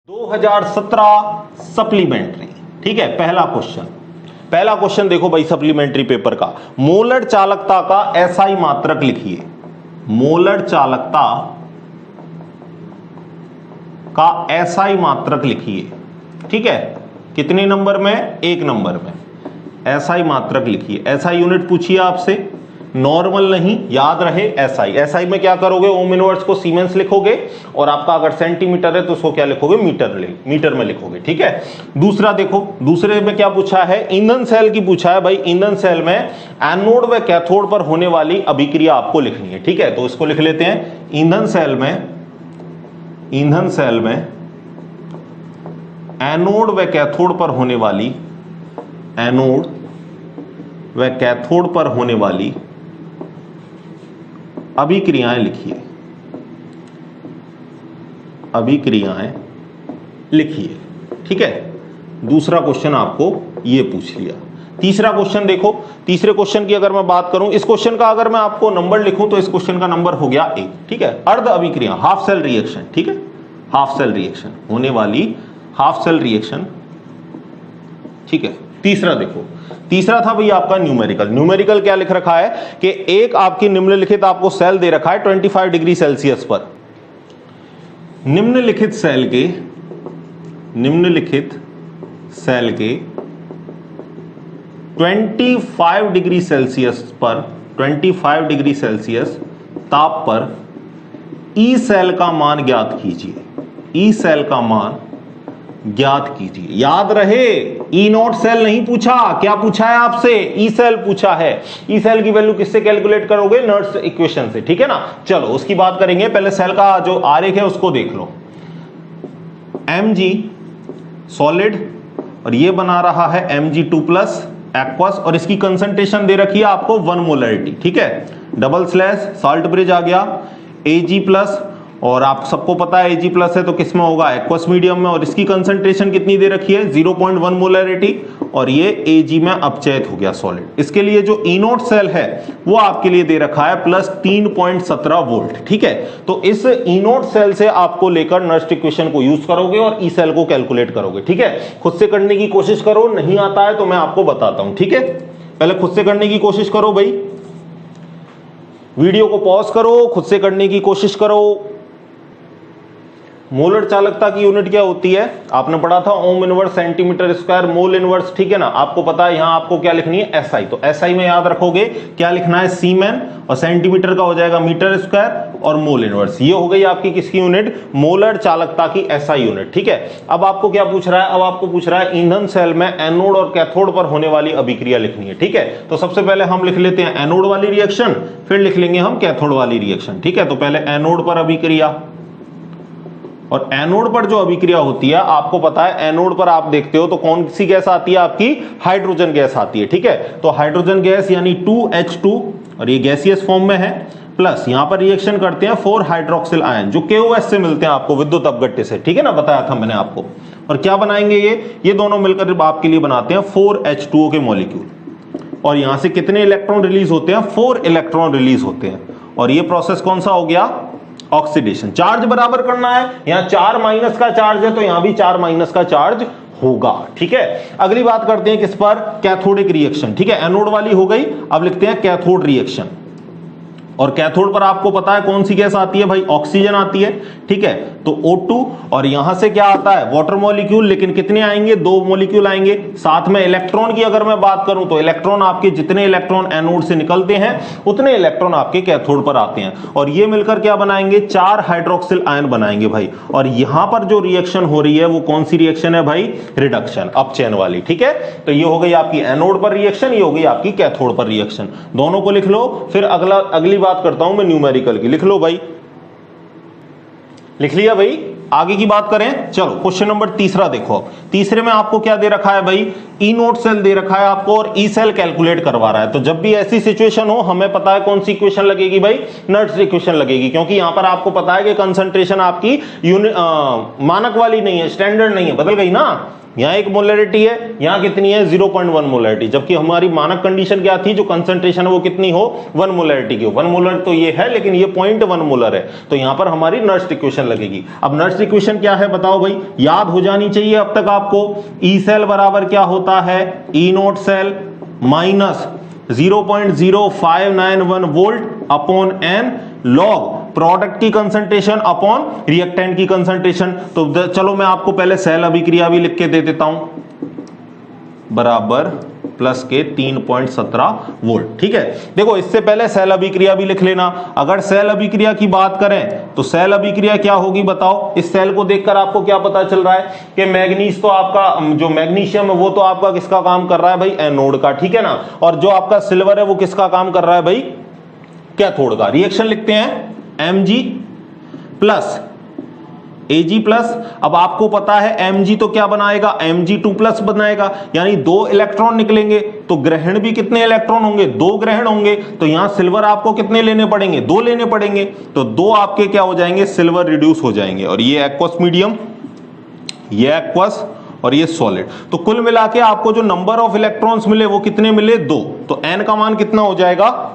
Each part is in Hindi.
2017 सप्लीमेंट्री। ठीक है, पहला क्वेश्चन देखो भाई सप्लीमेंट्री पेपर का। मोलर चालकता का एसआई मात्रक लिखिए। मोलर चालकता का एसआई मात्रक लिखिए। ठीक है, कितने नंबर में? 1 नंबर में एसआई मात्रक लिखिए। एसआई यूनिट पूछिए आपसे, नॉर्मल नहीं, याद रहे एसआई। एसआई में क्या करोगे? ओम इनवर्स को सीमेंस लिखोगे और आपका अगर सेंटीमीटर है तो उसको क्या लिखोगे? मीटर में लिखोगे। ठीक है, दूसरा देखो, दूसरे में क्या पूछा है? ईंधन सेल की पूछा है भाई। ईंधन सेल में एनोड व कैथोड पर होने वाली अभिक्रिया आपको लिखनी है। ठीक है, तो इसको लिख लेते हैं। ईंधन सेल में एनोड व कैथोड पर होने वाली अभिक्रियाएं लिखिए। ठीक है, दूसरा क्वेश्चन आपको ये पूछ लिया। तीसरा क्वेश्चन देखो। तीसरे क्वेश्चन की अगर मैं बात करूं, इस क्वेश्चन का अगर मैं आपको नंबर लिखूं तो इस क्वेश्चन का नंबर हो गया 1। ठीक है, अर्ध अभिक्रिया, हाफ सेल रिएक्शन। ठीक है, हाफ सेल रिएक्शन होने वाली हाफ सेल रिएक्शन। ठीक है, तीसरा देखो, तीसरा था भाई आपका न्यूमेरिकल क्या लिख रखा है कि एक आपकी निम्नलिखित आपको सेल दे रखा है 25 डिग्री सेल्सियस पर। निम्नलिखित सेल के 25 डिग्री सेल्सियस पर, 25 डिग्री सेल्सियस ताप पर ई सेल का मान ज्ञात कीजिए। ई सेल का मान ज्ञात कीजिए। याद रहे, ई नॉट सेल नहीं पूछा, क्या पूछा है आपसे? ई सेल पूछा है। ई सेल की वैल्यू किससे कैलकुलेट करोगे? नर्स इक्वेशन से। ठीक है ना, चलो उसकी बात करेंगे। पहले सेल का जो आरेख है उसको देख लो। Mg सॉलिड और ये बना रहा है Mg2+ एक्वस और इसकी कंसंट्रेशन दे रखी है आपको 1 मोलरिटी। ठीक है, डबल स्लैश साल्ट ब्रिज आ गया, Ag+ और आप सबको पता है Ag+ है तो किस में होगा? एक्वस मीडियम में। और इसकी कंसंट्रेशन कितनी दे रखी है? 0.1 मोलरिटी और ये Ag में अपचयित हो गया सॉलिड। इसके लिए जो ई नोट सेल है वो आपके लिए दे रखा है +3.17 वोल्ट। ठीक है, तो इस ई नोट सेल से आपको लेकर नर्स्ट इक्वेशन को यूज करोगे और ई सेल को कैलकुलेट करोगे। ठीक है, खुद से करने की कोशिश करो, नहीं आता है तो मैं आपको बताता हूं। ठीक है, पहले खुद से करने की कोशिश करो भाई, वीडियो को पॉज करो, खुद से करने की कोशिश करो। मोलर चालकता की यूनिट क्या होती है? आपने पढ़ा था ohm inverse centimetre square mole inverse. ठीक है ना, आपको पता है यहां आपको क्या लिखनी है? एसआई। तो एसआई में याद रखोगे क्या लिखना है? सीमेन, और सेंटीमीटर का हो जाएगा मीटर स्क्वायर और मोल इनवर्स। ये हो गई आपकी किसकी यूनिट? मोलर चालकता की एसआई यूनिट। ठीक है, अब आपको क्या पूछ रहा है? अब आपको पूछ रहा है ईंधन सेल में एनोड और कैथोड पर होने वाली अभिक्रिया लिखनी है। ठीक है, तो सबसे पहले हम लिख लेते हैं एनोड वाली रिएक्शन, फिर लिख लेंगे हम कैथोड वाली रिएक्शन। ठीक है, तो पहले एनोड पर अभिक्रिया। और एनोड पर जो अभिक्रिया होती है आपको पता है, एनोड पर आप देखते हो तो कौन सी गैस आती है आपकी? हाइड्रोजन गैस आती है। ठीक है, तो हाइड्रोजन गैस यानी 2H2 और ये गैसियस फॉर्म में है, प्लस यहां पर रिएक्शन करते हैं 4 हाइड्रोक्सिल आयन जो KOH से मिलते हैं आपको विद्युत अपघट्य से। ठीक है ना, बताया था मैंने आपको। और क्या बनाएंगे? ये दोनों मिलकर आपके लिए बनाते हैं 4H2O के मॉलिक्यूल। और यहां से कितने इलेक्ट्रॉन रिलीज होते हैं? 4 इलेक्ट्रॉन रिलीज होते हैं। और ये प्रोसेस कौन सा हो गया? ऑक्सीडेशन। चार्ज बराबर करना है, यहां 4 माइनस का चार्ज है तो यहां भी 4 माइनस का चार्ज होगा। ठीक है, अगली बात करते हैं किस पर? Cathodic reaction. ठीक है, एनोड वाली हो गई, अब लिखते हैं कैथोड रिएक्शन। और कैथोड पर आपको पता है कौन सी गैस आती है भाई? ऑक्सीजन आती है। ठीक है, तो O2 और यहां से क्या आता है? वाटर मॉलिक्यूल, लेकिन कितने आएंगे? 2 मॉलिक्यूल आएंगे। साथ में इलेक्ट्रॉन की अगर मैं बात करूं तो इलेक्ट्रॉन आपके जितने इलेक्ट्रॉन एनोड से निकलते हैं उतने इलेक्ट्रॉन आपके कैथोड पर आते हैं। और ये मिलकर क्या बनाएंगे? 4 हाइड्रोक्सिल आयन बनाएंगे भाई। और यहां पर जो रिएक्शन हो रही है वो कौन सी रिएक्शन है भाई? रिडक्शन, अपचयन वाली। ठीक है, तो ये हो गई आपकी एनोड पर रिएक्शन, ये हो गई आपकी कैथोड पर रिएक्शन। दोनों को लिख लो। फिर अगली बात करता हूं मैं न्यूमेरिकल की। लिख लो भाई, लिख लिया भाई? आगे की बात करें, चलो क्वेश्चन नंबर तीसरा देखो। तीसरे में आपको क्या दे रखा है भाई? ई नोट सेल दे रखा है आपको और ई सेल कैलकुलेट करवा रहा है। तो जब भी ऐसी सिचुएशन हो हमें पता है कौन सी इक्वेशन लगेगी भाई? नर्स इक्वेशन लगेगी, क्योंकि यहां पर आपको पता है कि कंसंट्रेशन आपकी मानक वाली नहीं है, स्टैंडर्ड नहीं है, बदल गई ना। यहाँ एक मोलरिटी है, यहाँ कितनी है 0.1 मोलरिटी, जबकि हमारी मानक कंडीशन क्या थी, जो कंसंट्रेशन है वो कितनी हो 1 मोलरिटी की हो। 1 मोलर तो ये है, लेकिन ये 0.1 मोलर है, तो यहाँ पर हमारी नर्स्ट इक्वेशन लगेगी। अब नर्स्ट इक्वेशन क्या है बताओ भाई, याद हो जानी चाहिए अब तक आपको। ई सेल बराबर क्या होता है, E naught cell minus 0.0591 volt upon n log product की कंसंट्रेशन अपॉन रिएक्टेंट की कंसंट्रेशन। तो चलो मैं आपको पहले सेल अभिक्रिया भी लिख के दे देता हूं, बराबर प्लस के 3.17 वोल्ट। ठीक है, देखो इससे पहले सेल अभिक्रिया भी लिख लेना। अगर सेल अभिक्रिया की बात करें तो सेल अभिक्रिया क्या होगी बताओ। इस सेल को देखकर आपको क्या पता चल रहा है कि मैग्नीज तो आपका, जो मैग्नीशियम है वो तो आपका किसका काम कर रहा है भाई, एनोड का, ठीक है ना। और जो आपका सिल्वर है वो किसका काम कर रहा है भाई, कैथोड का। रिएक्शन लिखते हैं Mg प्लस Ag प्लस। अब आपको पता है Mg तो क्या बनाएगा, Mg2 प्लस बनाएगा, यानी 2 इलेक्ट्रॉन निकलेंगे, तो ग्रहण भी कितने इलेक्ट्रॉन होंगे, 2 ग्रहण होंगे। तो यहां सिल्वर आपको कितने लेने पड़ेंगे, 2 लेने पड़ेंगे, तो 2 आपके क्या हो जाएंगे, सिल्वर रिड्यूस हो जाएंगे। और ये एक्वस मीडियम, ये एक्वस और ये सॉलिड। तो कुल मिला के आपको जो नंबर ऑफ इलेक्ट्रॉन्स मिले वो कितने मिले, 2। तो n का मान कितना हो जाएगा,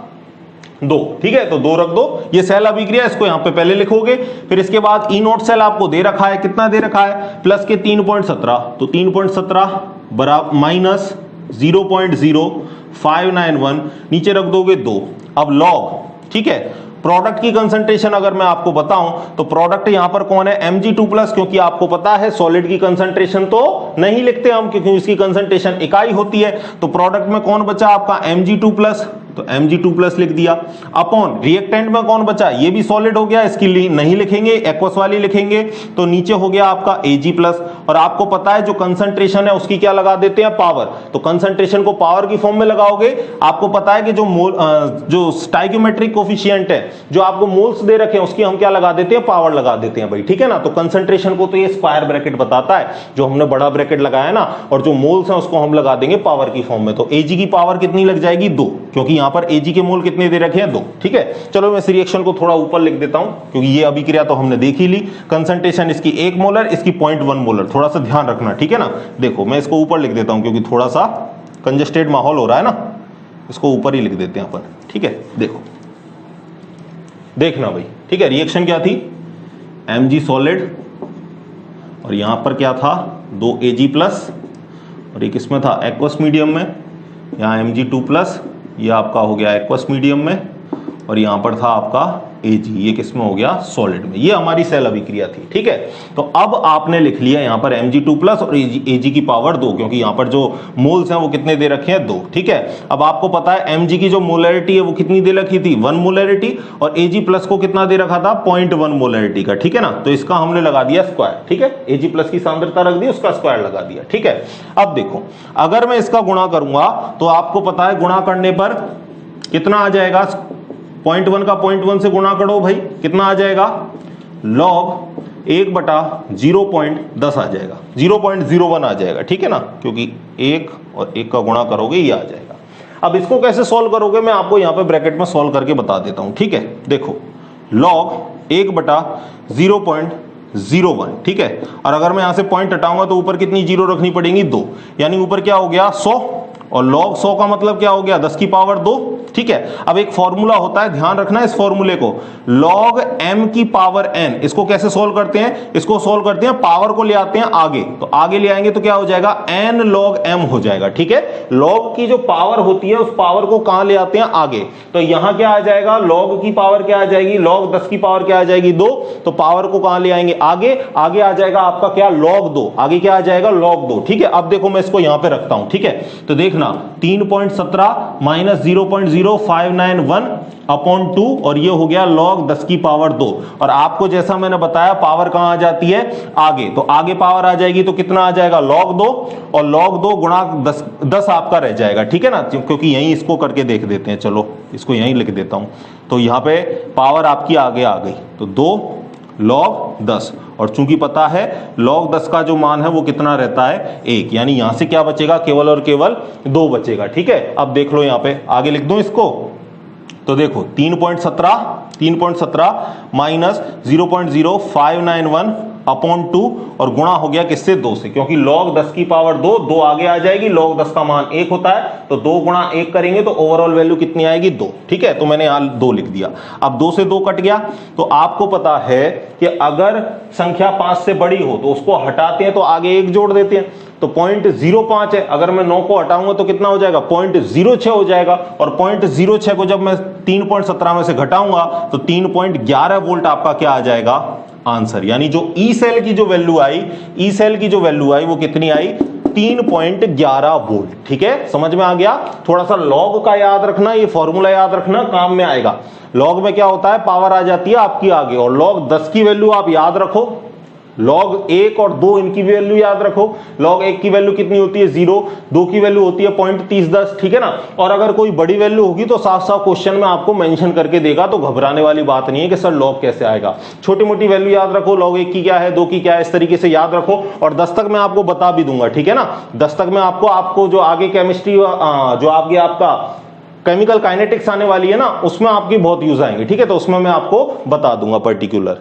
2। ठीक है, तो 2 रख दो। ये सेल अभिक्रिया, इसको यहां पे पहले लिखोगे। फिर इसके बाद ई नोट सेल आपको दे रखा है, कितना दे रखा है, प्लस के 3.17, तो 3.17 बराबर माइनस 0.0591, नीचे रख दोगे 2। अब लॉग, ठीक है, प्रोडक्ट की कंसंट्रेशन अगर मैं आपको बताऊं तो प्रोडक्ट यहां पर कौन है, Mg2 प्लस, क्योंकि आपको पता है सॉलिड की कंसंट्रेशन तो नहीं लिखते हम, क्योंकि इसकी कंसंट्रेशन इकाई होती है। तो प्रोडक्ट में कौन बचा आपका, Mg2 प्लस, तो Mg2 प्लस लिख दिया। अपॉन रिएक्टेंट में कौन बचा, ये भी सॉलिड हो गया, इसकी नहीं लिखेंगे, एक्वस वाली लिखेंगे, तो नीचे हो गया आपका Ag प्लस। और आपको पता है जो कंसंट्रेशन है उसकी क्या लगा देते हैं, पावर। तो कंसंट्रेशन को पावर की फॉर्म में लगाओगे, आपको पता है कि जो स्टाइकियोमेट्रिक कोफिशिएंट है, जो आपको मोल्स दे रखे हैं, उसकी हम क्या लगा देते हैं, पावर लगा देते हैं भाई, ठीक है ना। तो कंसंट्रेशन को तो ये स्क्वायर ब्रैकेट बताता है, जो हमने बड़ा ब्रैकेट लगाया ना, और जो मोल्स हैं उसको हम लगा देंगे पावर की फॉर्म में। तो Ag की पावर कितनी लग जाएगी, 2, क्योंकि यहां पर Ag के मोल कितने दे रखे हैं, 2। ठीक है, चलो मैं इस रिएक्शन को थोड़ा ऊपर लिख देता हूं, क्योंकि ये अभिक्रिया तो हमने देख ही ली। कंसंट्रेशन इसकी 1 मोलर, इसकी 0.1 मोलर, थोड़ा सा ध्यान रखना, ठीक है ना। देखो मैं इसको ऊपर लिख देता हूं, क्योंकि थोड़ा सा कंजेस्टेड माहौल हो रहा है ना, इसको ऊपर ही लिख देते हैं अपन। ठीक है, देखो देखना भाई, ठीक है। रिएक्शन क्या थी, Mg सॉलिड, और यहां पर क्या था, 2 Ag प्लस, और एक इसमें था एक्वस मीडियम में, यहाँ Mg2 प्लस, ये आपका हो गया एक्वस मीडियम में, और यहां पर था आपका Ag, ये किसमें हो गया, सॉलिड में। ये हमारी सेल अभिक्रिया थी, ठीक है। तो अब आपने लिख लिया यहां पर Mg2 प्लस और Ag की पावर 2, क्योंकि यहां पर जो मोल्स हैं वो कितने दे रखे हैं, 2। ठीक है, अब आपको पता है Mg की जो मोलरिटी है वो कितनी दे रखी थी, 1 मोलरिटी, और Ag प्लस को कितना दे रखा था, 0.1 मोलरिटी का, ठीक है ना। तो इसका हमने लगा दिया स्क्वायर, ठीक है, Ag प्लस की सांद्रता रख दी, उसका स्क्वायर लगा दिया, ठीक है। अब देखो, अगर मैं इसका गुणा करूंगा तो आपको पता है गुणा करने पर कितना आ जाएगा, 0.1 का 0.1 से गुणा करो भाई, कितना आ जाएगा, log 1/0.10 आ जाएगा, 0.01 आ जाएगा, ठीक है ना, क्योंकि 1 और 1 का गुणा करोगे ये आ जाएगा। अब इसको कैसे सॉल्व करोगे, मैं आपको यहां पे ब्रैकेट में सॉल्व करके बता देता हूं, ठीक है। देखो log 1/0.01, ठीक है, और अगर मैं यहां से पॉइंट हटाऊंगा तो ऊपर कितनी जीरो रखनी पड़ेगी, 2, यानी ऊपर क्या हो गया 100, और log 100 का मतलब क्या हो गया, 10 की पावर 2, ठीक है। अब एक फॉर्मूला होता है, ध्यान रखना इस फॉर्मूले को, log m की पावर n। इसको कैसे सोल्व करते हैं, इसको सोल्व करते हैं, पावर को ले आते हैं आगे, तो आगे ले आएंगे तो क्या हो जाएगा, n log m हो जाएगा, ठीक है। log की जो पावर होती है उस पावर को कहां ले आते हैं, आगे, तो यहां क्या आ जाएगा, log की पावर क्या आ जाएगी, log 10 की पावर क्या आ जाएगी, 2, तो पावर को कहां ले आएंगे, आगे, आगे आ जाएगा आपका क्या, log 2, आगे क्या आ जाएगा, log 2, ठीक है। अब देखो मैं इसको यहां पे रखता हूं, ठीक है, तो देखना 3.17 माइनस 0.0591 अपॉन 2, और ये हो गया log 10 की पावर 2। और आपको जैसा मैंने बताया पावर कहां आ जाती है, आगे, तो आगे पावर आ जाएगी तो कितना आ जाएगा, log 2, और log 2 गुणा 10 आपका रह जाएगा, ठीक है ना, क्योंकि यहीं इसको करके देख देते हैं, चलो इसको यहीं लिख देता हूं। तो यहां पे पावर आपकी आगे आ गई, तो 2 log 10, और चूंकि पता है log 10 का जो मान है वो कितना रहता है, 1, यानी यहां से क्या बचेगा, केवल और केवल 2 बचेगा, ठीक है। अब देख लो यहां पे आगे लिख दूं इसको, तो देखो 3.17 माइनस 0.0591 अपॉन 2 और गुणा हो गया किससे 2 से, क्योंकि log 10 की पावर 2 आगे आ जाएगी, log 10 का मान 1 होता है, तो 2 गुणा 1 करेंगे तो ओवरऑल वैल्यू कितनी आएगी 2। ठीक है, तो मैंने यहां 2 लिख दिया। अब 2 से 2 कट गया, तो आपको पता है कि अगर संख्या 5 से बड़ी हो तो उसको हटाते हैं तो आगे 1 जोड़ देते हैं, तो 0.05 है, अगर मैं 9 को हटाऊंगा तो कितना हो जाएगा 0.06 हो जाएगा, और 0.06 को जब मैं 3.17 में से घटाऊंगा तो 3.11 वोल्ट आपका क्या आ जाएगा आंसर। यानी जो ई सेल की जो वैल्यू आई, ई सेल की जो वैल्यू आई वो कितनी आई 3.11 वोल्ट। ठीक है, समझ में आ गया। थोड़ा सा लॉग का याद रखना, ये फॉर्मूला याद रखना, काम में आएगा। लॉग में क्या होता है, पावर आ जाती है आपकी आगे, और लॉग 10 की वैल्यू आप याद रखो, लॉग 1 और 2 इनकी वैल्यू याद रखो। लॉग 1 की वैल्यू कितनी होती है 0, 2 की वैल्यू होती है 0.3010। ठीक है ना, और अगर कोई बड़ी वैल्यू होगी तो साफ साफ क्वेश्चन में आपको मेंशन करके देगा, तो घबराने वाली बात नहीं है कि सर लॉग कैसे आएगा। छोटी मोटी वैल्यू याद रखो, लॉग 1 की क्या है, 2 की क्या है, इस तरीके से याद रखो, और 10 तक मैं आपको बता भी दूंगा। ठीक है ना, 10 तक मैं आपको जो आगे केमिस्ट्री जो आगे आपका केमिकल काइनेटिक्स आने वाली है ना, उसमें आपकी बहुत यूज आएंगे। ठीक है, तो उसमें मैं आपको बता दूंगा पर्टिकुलर।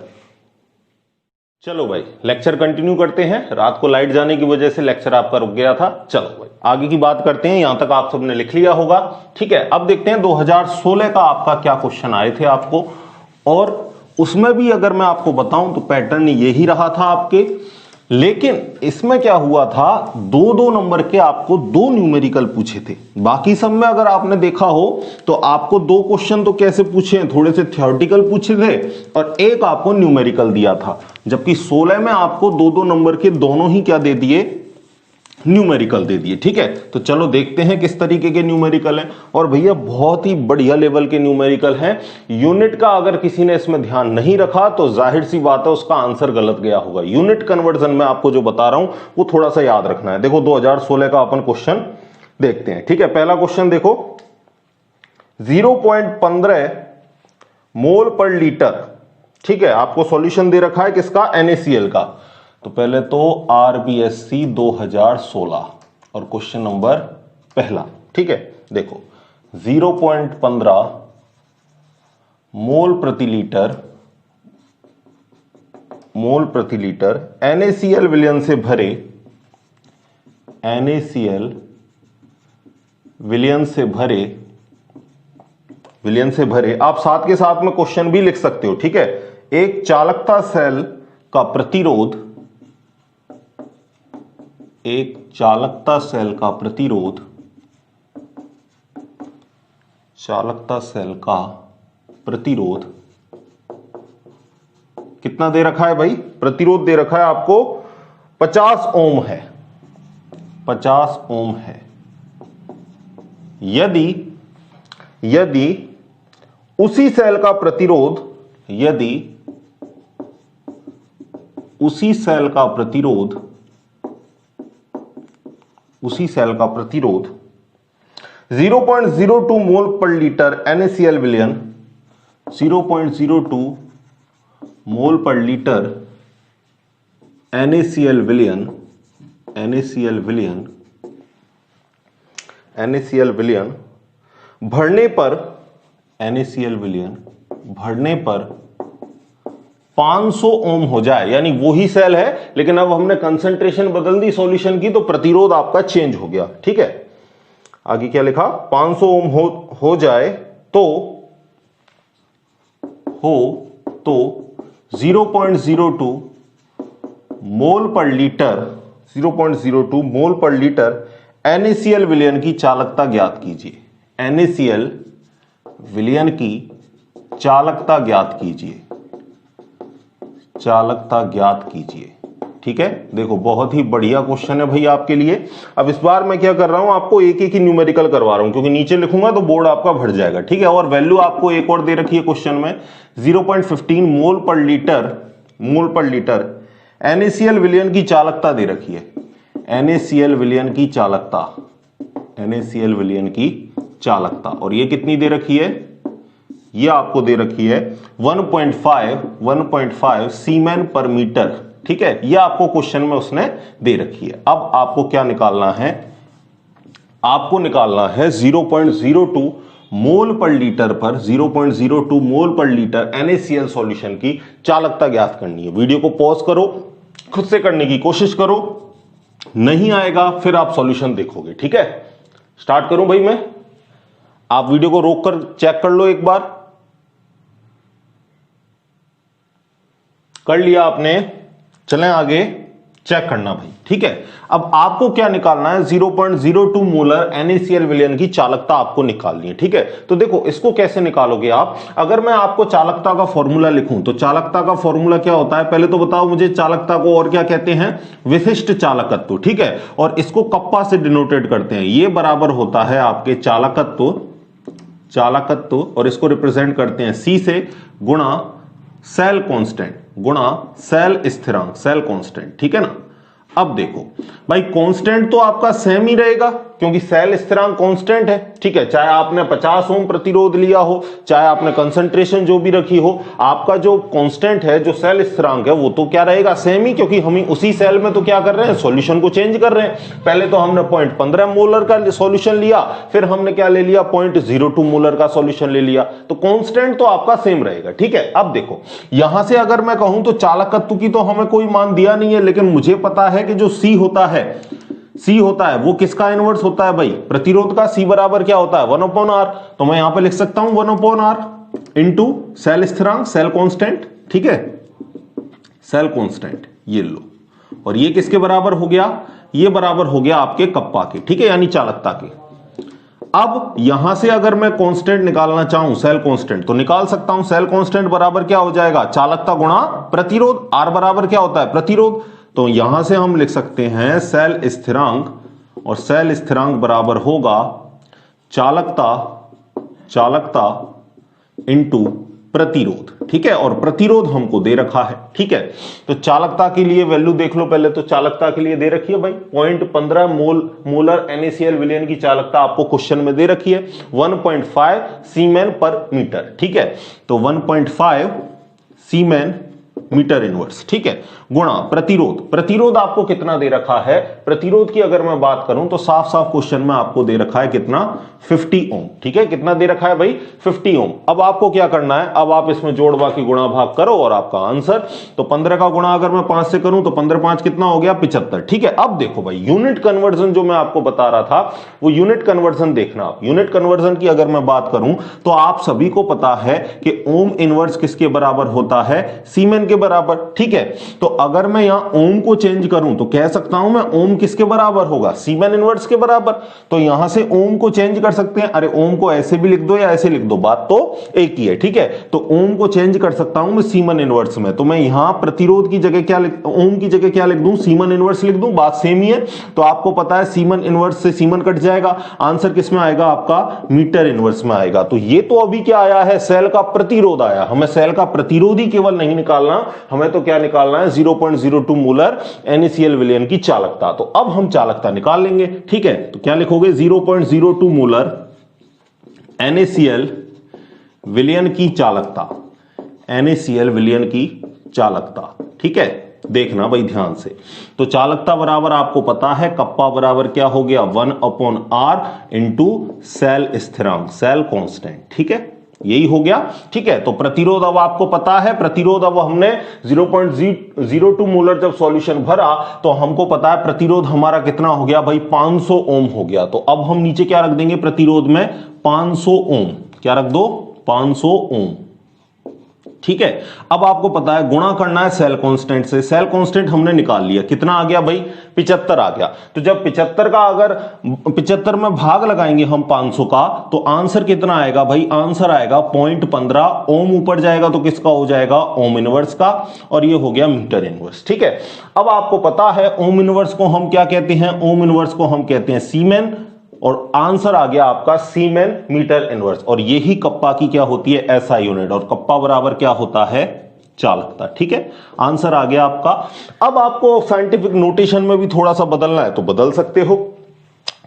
चलो भाई लेक्चर कंटिन्यू करते हैं। रात को लाइट जाने की वजह से लेक्चर आपका रुक गया था। चलो भाई आगे की बात करते हैं, यहां तक आप सबने लिख लिया होगा। ठीक है, अब देखते हैं 2016 का आपका क्या क्वेश्चन आए थे आपको, और उसमें भी अगर मैं आपको बताऊं तो पैटर्न यही रहा था आपके, लेकिन इसमें क्या हुआ था, 2-2 नंबर के आपको 2 न्यूमेरिकल पूछे थे। बाकी सब में अगर आपने देखा हो तो आपको 2 क्वेश्चन तो कैसे पूछे हैं, थोड़े से थ्योरेटिकल पूछे थे और एक आपको न्यूमेरिकल दिया था, जबकि 16 में आपको 2-2 नंबर के दोनों ही क्या दे दिए, न्यूमेरिकल दे दिए। ठीक है, तो चलो देखते हैं किस तरीके के न्यूमेरिकल हैं, और भैया बहुत ही बढ़िया लेवल के न्यूमेरिकल हैं। यूनिट का अगर किसी ने इसमें ध्यान नहीं रखा तो जाहिर सी बात है उसका आंसर गलत गया होगा। यूनिट कन्वर्जन में आपको जो बता रहा हूं वो थोड़ा सा याद रखना है। देखो 2016 का अपन क्वेश्चन देखते हैं। ठीक है, पहला क्वेश्चन देखो, 0.15 मोल पर लीटर। ठीक है, आपको सॉल्यूशन दे रखा है किसका, NaCl का। तो पहले तो RBSc 2016 और क्वेश्चन नंबर पहला। ठीक है, देखो 0.15 मोल प्रति लीटर NaCl विलयन से भरे, NaCl विलयन से भरे, आप साथ के साथ में क्वेश्चन भी लिख सकते हो। ठीक है, एक चालकता सेल का प्रतिरोध, एक चालकता सेल का प्रतिरोध कितना दे रखा है भाई, प्रतिरोध दे रखा है आपको 50 ओम है, 50 ओम है। यदि उसी सेल का प्रतिरोध, यदि उसी सेल का प्रतिरोध 0.02 मोल पर लीटर NaCl विलयन, 0.02 मोल पर लीटर NaCl विलयन भरने पर 500 ओम हो जाए, यानी वही सेल है लेकिन अब हमने कंसंट्रेशन बदल दी सॉल्यूशन की, तो प्रतिरोध आपका चेंज हो गया। ठीक है, आगे क्या लिखा, 500 ओम हो जाए तो 0.02 मोल पर लीटर NaCl विलयन की चालकता ज्ञात कीजिए। NaCl विलयन की चालकता ज्ञात कीजिए। ठीक है, देखो बहुत ही बढ़िया क्वेश्चन है भाई आपके लिए। अब इस बार मैं क्या कर रहा हूं, आपको एक एक ही न्यूमेरिकल करवा रहा हूं, क्योंकि नीचे लिखूंगा तो बोर्ड आपका भर जाएगा। ठीक है, और वैल्यू आपको एक और दे रखी है क्वेश्चन में, 0.15 मोल पर लीटर NaCl विलयन की चालकता दे रखी है। NaCl विलयन चालकता, और ये कितनी दे रखी है, ये आपको दे रखी है 1.5 सीमेन पर मीटर। ठीक है, ये आपको क्वेश्चन में उसने दे रखी है। अब आपको क्या निकालना है, आपको निकालना है 0.02 मोल पर लीटर पर 0.02 मोल पर लीटर NaCl सॉल्यूशन की चालकता ज्ञात करनी है। वीडियो को पॉज करो, खुद से करने की कोशिश करो, नहीं आएगा फिर आप सॉल्यूशन देखोगे। ठीक है, स्टार्ट करूं भाई मैं? आप वीडियो को रोककर चेक कर लो एक बार। कर लिया आपने, चलें आगे चेक करना भाई। ठीक है, अब आपको क्या निकालना है? 0.02 मोलर NaCl विलयन की चालकता आपको निकालनी है। ठीक है, तो देखो इसको कैसे निकालोगे आप? अगर मैं आपको चालकता का फॉर्मूला लिखूं तो चालकता का फॉर्मूला क्या होता है? पहले तो बताओ मुझे चालकता को और क्या कहते हैं? विशिष्ट चालकत्व। ठीक है, और इसको कप्पा से डिनोटेड करते हैं। ये बराबर होता है आपके चालकत्व और इसको रिप्रेजेंट करते हैं C से गुणा सेल कांस्टेंट गुणा सेल स्थिरांक, सेल कांस्टेंट। ठीक है ना? अब देखो भाई, कांस्टेंट तो आपका सेम ही रहेगा क्योंकि सेल स्थिरांक कांस्टेंट है। ठीक है, चाहे आपने 50 ओम प्रतिरोध लिया हो, चाहे आपने कंसंट्रेशन जो भी रखी हो, आपका जो कांस्टेंट है, जो सेल स्थिरांक है, वो तो क्या रहेगा? सेम ही, क्योंकि हम उसी सेल में तो क्या कर रहे हैं? सॉल्यूशन को चेंज कर रहे हैं। पहले तो हमने 0.15 मोलर का सॉल्यूशन लिया, फिर हमने क्या ले लिया? 0.02 मोलर का सॉल्यूशन ले लिया, तो कांस्टेंट तो आपका सेम रहेगा। ठीक है, अब देखो यहां से अगर मैं कहूं तो चालकत्व की तो हमें कोई मान दिया नहीं है, लेकिन मुझे पता है कि जो C होता है वो किसका इनवर्स होता है भाई? प्रतिरोध का। C बराबर क्या होता है? 1/R। तो मैं यहां पे लिख सकता हूं 1/R इंटू सेल स्थिरांक, सेल कांस्टेंट। ठीक है, सेल कांस्टेंट ये लो, और ये किसके बराबर हो गया? ये बराबर हो गया आपके कप्पा के। ठीक है, यानी चालकता के। अब यहां से अगर मैं कांस्टेंट निकालना चाहूं, सेल कांस्टेंट, तो निकाल सकता हूं। सेल कांस्टेंट बराबर क्या हो जाएगा? चालकता गुणा प्रतिरोध। R बराबर क्या होता है? प्रतिरोध। तो यहां से हम लिख सकते हैं सेल स्थिरांक, और सेल स्थिरांक बराबर होगा चालकता इंटू प्रतिरोध। ठीक है, और प्रतिरोध हमको दे रखा है। ठीक है, तो चालकता के लिए वैल्यू देख लो पहले। तो चालकता के लिए दे रखी है भाई 0.15 मोलर NaCl विलयन की चालकता आपको क्वेश्चन में दे रखी है 1.5 सीमेन पर मीटर। ठीक है, तो 1.5 सीमेन मीटर इनवर्स। ठीक है, गुणा प्रतिरोध आपको कितना दे रखा है? प्रतिरोध की अगर मैं बात करूं तो साफ साफ क्वेश्चन में आपको दे रखा है कितना? 50 ओम। ठीक है, कितना दे रखा है भाई? 50 ओम। अब आपको क्या करना है? अब आप इसमें जोड़ बाकी गुणा भाग करो और आपका आंसर, तो 15 का गुणा अगर मैं 5 से करूं तो 15 5 कितना हो गया? 75। ठीक है, अब देखो भाई यूनिट कन्वर्जन जो मैं आपको बता रहा था, वो यूनिट कन्वर्जन देखना आप। यूनिट कन्वर्जन की अगर मैं बात करूं तो आप सभी को पता है कि ओम इनवर्स किसके बराबर होता है? सीमेन के बराबर। ठीक है, तो अगर मैं यहां ओम को चेंज करूं तो कह सकता हूं मैं ओम किसके बराबर होगा? सीमेन इनवर्स के बराबर। तो यहां से ओम को चेंज कर सकते हैं। अरे ओम को ऐसे भी लिख दो या ऐसे लिख दो, बात तो एक ही है। ठीक है, तो ओम को चेंज कर सकता हूं मैं सीमेन इनवर्स में। तो मैं यहां प्रतिरोध की जगह क्या ओम की जगह क्या लिख दूं? सीमेन इनवर्स लिख दूं, बात सेम ही है। तो आपको पता है सीमेन इनवर्स से सीमेन कट जाएगा, आंसर किस में आएगा? आपका मीटर इनवर्स में आएगा। तो ये तो अभी क्या आया है? सेल का प्रतिरोध आया। हमें सेल का प्रतिरोध ही केवल नहीं निकालना, हमें तो क्या निकालना है? 0.02 मोलर NaCl विलयन की चालकता। तो अब हम चालकता निकाल लेंगे। ठीक है, तो क्या लिखोगे? 0.02 मोलर NaCl विलयन की चालकता, NaCl विलयन की चालकता। ठीक है, देखना भाई ध्यान से। तो चालकता बराबर आपको पता है कप्पा बराबर क्या हो गया? 1/R इंटू सेल स्थिरांक, सेल कांस्टेंट। ठीक है, यही हो गया। ठीक है, तो प्रतिरोध अब आपको पता है। प्रतिरोध अब हमने 0.02 मोलर जब सॉल्यूशन भरा तो हमको पता है प्रतिरोध हमारा कितना हो गया भाई? 500 ओम हो गया। तो अब हम नीचे क्या रख देंगे? प्रतिरोध में 500 ओम। क्या रख दो? 500 ओम। ठीक है, अब आपको पता है गुणा करना है सेल कांस्टेंट से। सेल कांस्टेंट हमने निकाल लिया, कितना आ गया भाई? 75 आ गया। तो जब 75 का अगर 75 में भाग लगाएंगे हम 500 का, तो आंसर कितना आएगा भाई? आंसर आएगा 0.15 ओम। ऊपर जाएगा तो किसका हो जाएगा? ओम इनवर्स का, और ये हो गया मीटर इनवर्स। ठीक है, अब आपको पता है ओम इनवर्स को हम क्या कहते हैं? ओम इनवर्स को हम कहते हैं सीमेन, और आंसर आ गया आपका सीमेन मीटर इनवर्स। और यही कप्पा की क्या होती है? SI यूनिट, और कप्पा बराबर क्या होता है? चालकता। ठीक है, आंसर आ गया आपका। अब आपको साइंटिफिक नोटेशन में भी थोड़ा सा बदलना है तो बदल सकते हो।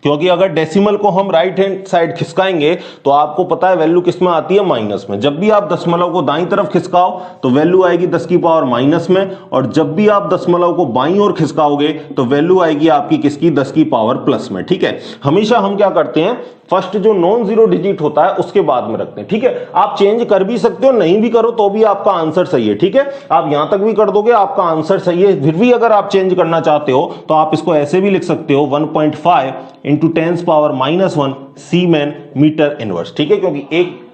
क्योंकि अगर डेसिमल को हम राइट हैंड साइड खिसकाएंगे तो आपको पता है वैल्यू किस में आती है, माइनस में। जब भी आप दशमलव को दाईं तरफ खिसकाओ तो वैल्यू आएगी 10 की पावर माइनस में, और जब भी आप दशमलव को बाईं ओर खिसकाओगे तो वैल्यू आएगी आपकी किसकी, 10 की पावर प्लस में। ठीक है, हमेशा हम क्या करते हैं, फर्स्ट जो नॉन जीरो डिजिट होता है उसके बाद में रखते हैं। ठीक है, आप चेंज कर भी सकते हो, नहीं भी करो तो भी आपका आंसर सही है। ठीक है, आप यहां तक भी कर दोगे आपका आंसर सही है। फिर भी अगर आप चेंज करना चाहते हो तो आप इसको ऐसे भी लिख सकते हो, 1.5 इंटू 10 पावर -1 सीमेन मीटर इनवर्स। ठीक है, क्योंकि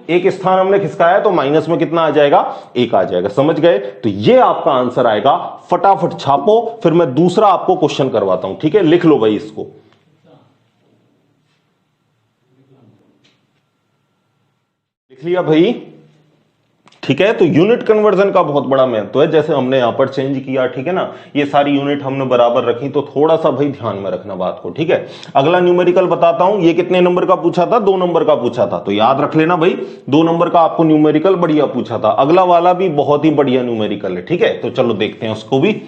एक स्थान हमने खिसकाया है तो माइनस में कितना आ जाएगा, 1 आ जाएगा। समझ गए? तो ये आपका आंसर आएगा। फटाफट छापो, फिर मैं दूसरा आपको क्वेश्चन करवाता हूं। ठीक है, लिख लो भाई इसको। लिख लिया भाई? ठीक है, तो यूनिट कन्वर्जन का बहुत बड़ा महत्व है, जैसे हमने यहां पर चेंज किया। ठीक है ना, ये सारी यूनिट हमने बराबर रखी, तो थोड़ा सा भाई ध्यान में रखना बात को। ठीक है, अगला न्यूमेरिकल बताता हूं। ये कितने नंबर का पूछा था, 2 नंबर का पूछा था, तो याद रख लेना भाई, 2 नंबर का आपको न्यूमेरिकल बढ़िया पूछा था। अगला वाला भी बहुत ही बढ़िया न्यूमेरिकल है। ठीक है, तो चलो देखते हैं उसको भी।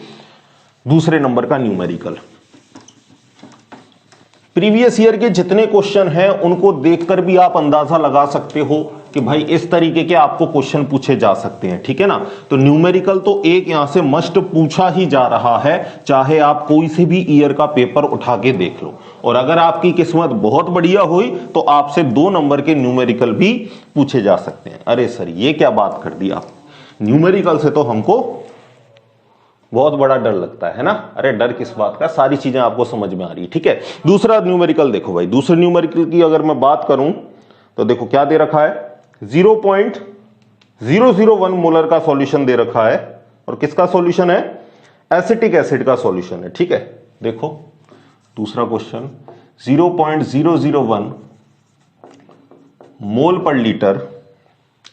दूसरे नंबर का न्यूमेरिकल, प्रीवियस ईयर के जितने क्वेश्चन हैं उनको देखकर भी आप अंदाजा लगा सकते हो कि भाई इस तरीके के आपको क्वेश्चन पूछे जा सकते हैं। ठीक है ना, तो न्यूमेरिकल तो एक यहां से मस्ट पूछा ही जा रहा है, चाहे आप कोई से भी ईयर का पेपर उठा के देख लो। और अगर आपकी किस्मत बहुत बढ़िया हुई तो आपसे 2 नंबर के न्यूमेरिकल भी पूछे जा सकते हैं। अरे सर ये क्या बात कर दी आप, न्यूमेरिकल से तो हमको बहुत बड़ा डर लगता है ना। अरे डर किस बात का, सारी चीजें आपको समझ में आ रही है। ठीक है, दूसरा न्यूमेरिकल देखो भाई। दूसरे न्यूमेरिकल की अगर मैं बात करूं तो देखो क्या दे रखा है, 0.001 मोलर का सॉल्यूशन दे रखा है। और किसका सॉल्यूशन है, एसिटिक एसिड का सॉल्यूशन है। ठीक है, देखो दूसरा क्वेश्चन, 0.001 मोल पर लीटर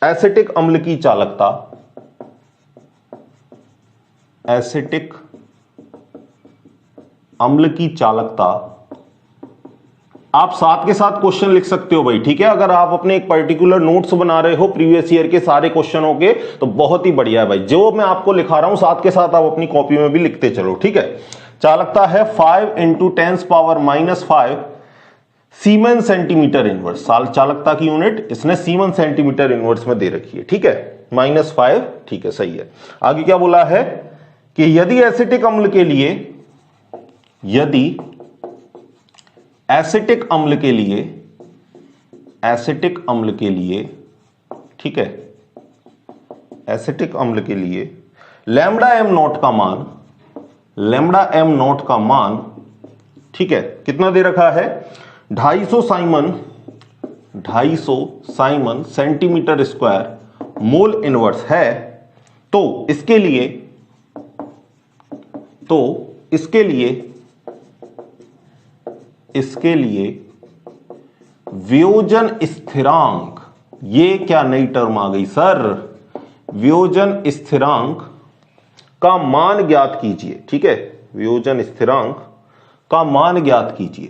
एसिटिक अम्ल की चालकता, एसिटिक अम्ल की चालकता। आप साथ के साथ क्वेश्चन लिख सकते हो भाई। ठीक है, अगर आप अपने एक पर्टिकुलर नोट्स बना रहे हो प्रीवियस ईयर के सारे क्वेश्चनों के तो बहुत ही बढ़िया है भाई। जो मैं आपको लिखा रहा हूं साथ के साथ आप अपनी कॉपी में भी लिखते चलो। ठीक है, चालकता है 5 इंटू 10 पावर -5 सीमेन सेंटीमीटर इनवर्स। चालकता की यूनिट इसने सीमेन सेंटीमीटर इनवर्स में दे रखी है। ठीक है, -5। ठीक है, सही है। आगे क्या बोला है कि यदि एसिटिक अम्ल के लिए, यदि एसिटिक अम्ल के लिए, एसिटिक अम्ल के लिए, ठीक है, एसिटिक अम्ल के लिए लैम्डा एम नॉट का मान, लैम्डा एम नॉट का मान, ठीक है, कितना दे रखा है, 250 Simon centimetre square mole inverse है। तो इसके लिए वियोजन स्थिरांक, ये क्या नई टर्म आ गई सर, वियोजन स्थिरांक का मान ज्ञात कीजिए। ठीक है, वियोजन स्थिरांक का मान ज्ञात कीजिए,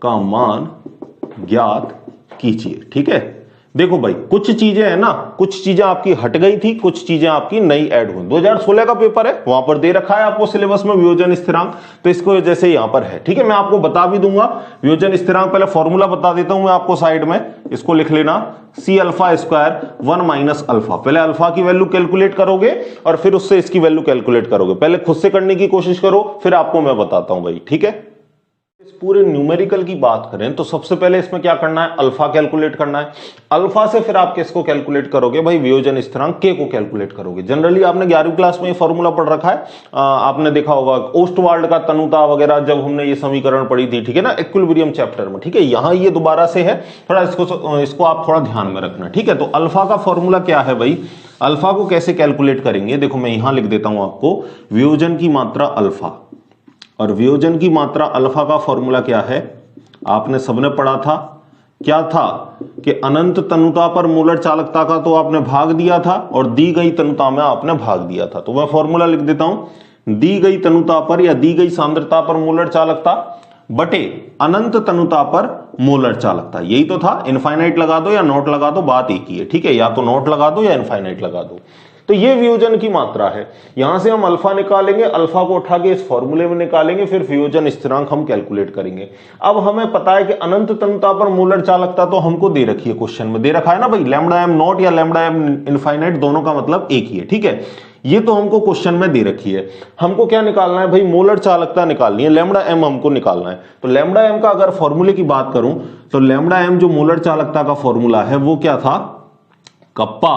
का मान ज्ञात कीजिए। ठीक है, देखो भाई कुछ चीजें है ना, कुछ चीजें आपकी हट गई थी, कुछ चीजें आपकी नई ऐड हुई। 2016 का पेपर है, वहां पर दे रखा है आपको सिलेबस में वियोजन स्थिरांक, तो इसको जैसे यहां पर है। ठीक है, मैं आपको बता भी दूंगा वियोजन स्थिरांक। पहले फॉर्मूला बता देता हूं मैं आपको साइड में, इसको लिख लेना, C अल्फा स्क्वायर 1 - अल्फा। पहले अल्फा की वैल्यू कैलकुलेट करोगे और फिर उससे इसकी वैल्यू कैलकुलेट करोगे। पहले खुद से करने की कोशिश करो, फिर आपको मैं बताता हूं भाई। ठीक है, इस पूरे न्यूमेरिकल की बात करें तो सबसे पहले इसमें क्या करना है, अल्फा कैलकुलेट करना है। अल्फा से फिर आप किसको कैलकुलेट करोगे भाई, वियोजन स्थिरांक के को कैलकुलेट करोगे। जनरली आपने 11वीं क्लास में ये फॉर्मूला पढ़ रखा है, आपने देखा होगा ओस्टवाल्ड का तनुता वगैरह जब हमने ये समीकरण पढ़ी थी। ठीक है ना, इक्विलिब्रियम चैप्टर में। ठीक है, यहां ये दोबारा से है, थोड़ा इसको आप थोड़ा ध्यान में रखना। ठीक है, तो अल्फा का फॉर्मूला क्या है भाई, अल्फा को कैसे कैलकुलेट करेंगे, देखो मैं यहां लिख देता हूं आपको, वियोजन की मात्रा अल्फा, और वियोजन की मात्रा अल्फा का फॉर्मूला क्या है, आपने सबने पढ़ा था, क्या था कि अनंत तनुता पर मोलर चालकता का तो आपने भाग दिया था और दी गई तनुता में आपने भाग दिया था। तो मैं फॉर्मूला लिख देता हूं, दी गई तनुता पर या दी गई सांद्रता पर मोलर चालकता बटे अनंत तनुता पर मोलर चालकता, यही तो था। इनफाइनाइट लगा दो या नॉट लगा दो, बात एक ही है। ठीक है, या तो नॉट लगा दो या इनफाइनाइट लगा दो। तो ये वियोजन की मात्रा है। यहां से हम अल्फा निकालेंगे, अल्फा को उठा के इस फॉर्मूले में निकालेंगे, फिर वियोजन स्थिरांक हम कैलकुलेट करेंगे। अब हमें पता है कि अनंत तन्यता पर मोलर चालकता तो हमको दे रखी है, क्वेश्चन में दे रखा है ना भाई, लैम्डा एम नॉट या लैम्डा एम इनफाइनाइट दोनों का मतलब एक ही है, ठीक है। ये तो हमको क्वेश्चन में दे रखी है। हमको क्या निकालना है भाई, मोलर चालकता निकालनी है, लैम्डा एम हमको निकालना है। तो लैम्डा एम का अगर फॉर्मूले की बात करूं तो लैम्डा एम जो मोलर चालकता का फॉर्मूला है वो क्या था, कप्पा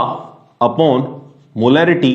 अपॉन मोलैरिटी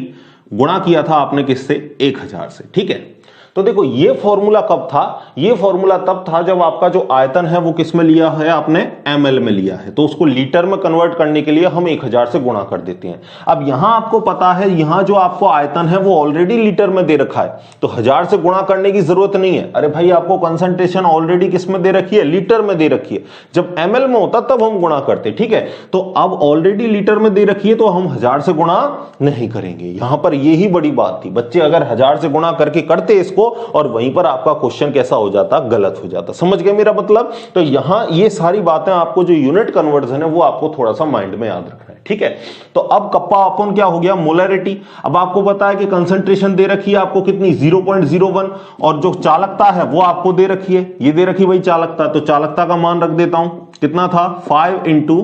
गुणा किया था आपने किससे, 1000 से, ठीक है। तो देखो ये फॉर्मूला कब था, ये फॉर्मूला तब था जब आपका जो आयतन है वो किस में लिया है आपने, ml में लिया है, तो उसको लीटर में कन्वर्ट करने के लिए हम 1000 से गुणा कर देते हैं। अब यहां आपको पता है यहां जो आपको आयतन है वो ऑलरेडी लीटर में दे रखा है, तो 1000 से गुणा करने की जरूरत नहीं है। अरे भाई आपको कंसंट्रेशन ऑलरेडी किस में दे रखी है, लीटर में दे रखी है। जब ml में होता तब हम गुणा करते, ठीक है। तो अब ऑलरेडी लीटर में दे रखी है तो हम 1000 से गुणा नहीं करेंगे। यहां पर यही बड़ी बात थी, बच्चे अगर 1000 से गुणा करके करते इसको और वहीं पर आपका क्वेश्चन कैसा हो जाता, गलत हो जाता। समझ गए मेरा मतलब। तो यहां ये सारी बातें आपको जो यूनिट कन्वर्जन है वो आपको थोड़ा सा माइंड में याद रखना है, ठीक है। तो अब कप्पा अपॉन क्या हो गया, मोलैरिटी। अब आपको पता है कि कंसंट्रेशन दे रखी है आपको कितनी, 0.01, और जो चालकता है वो आपको दे रखी है, ये दे रखी भाई चालकता। तो चालकता का मान रख देता हूं, कितना था, 5 into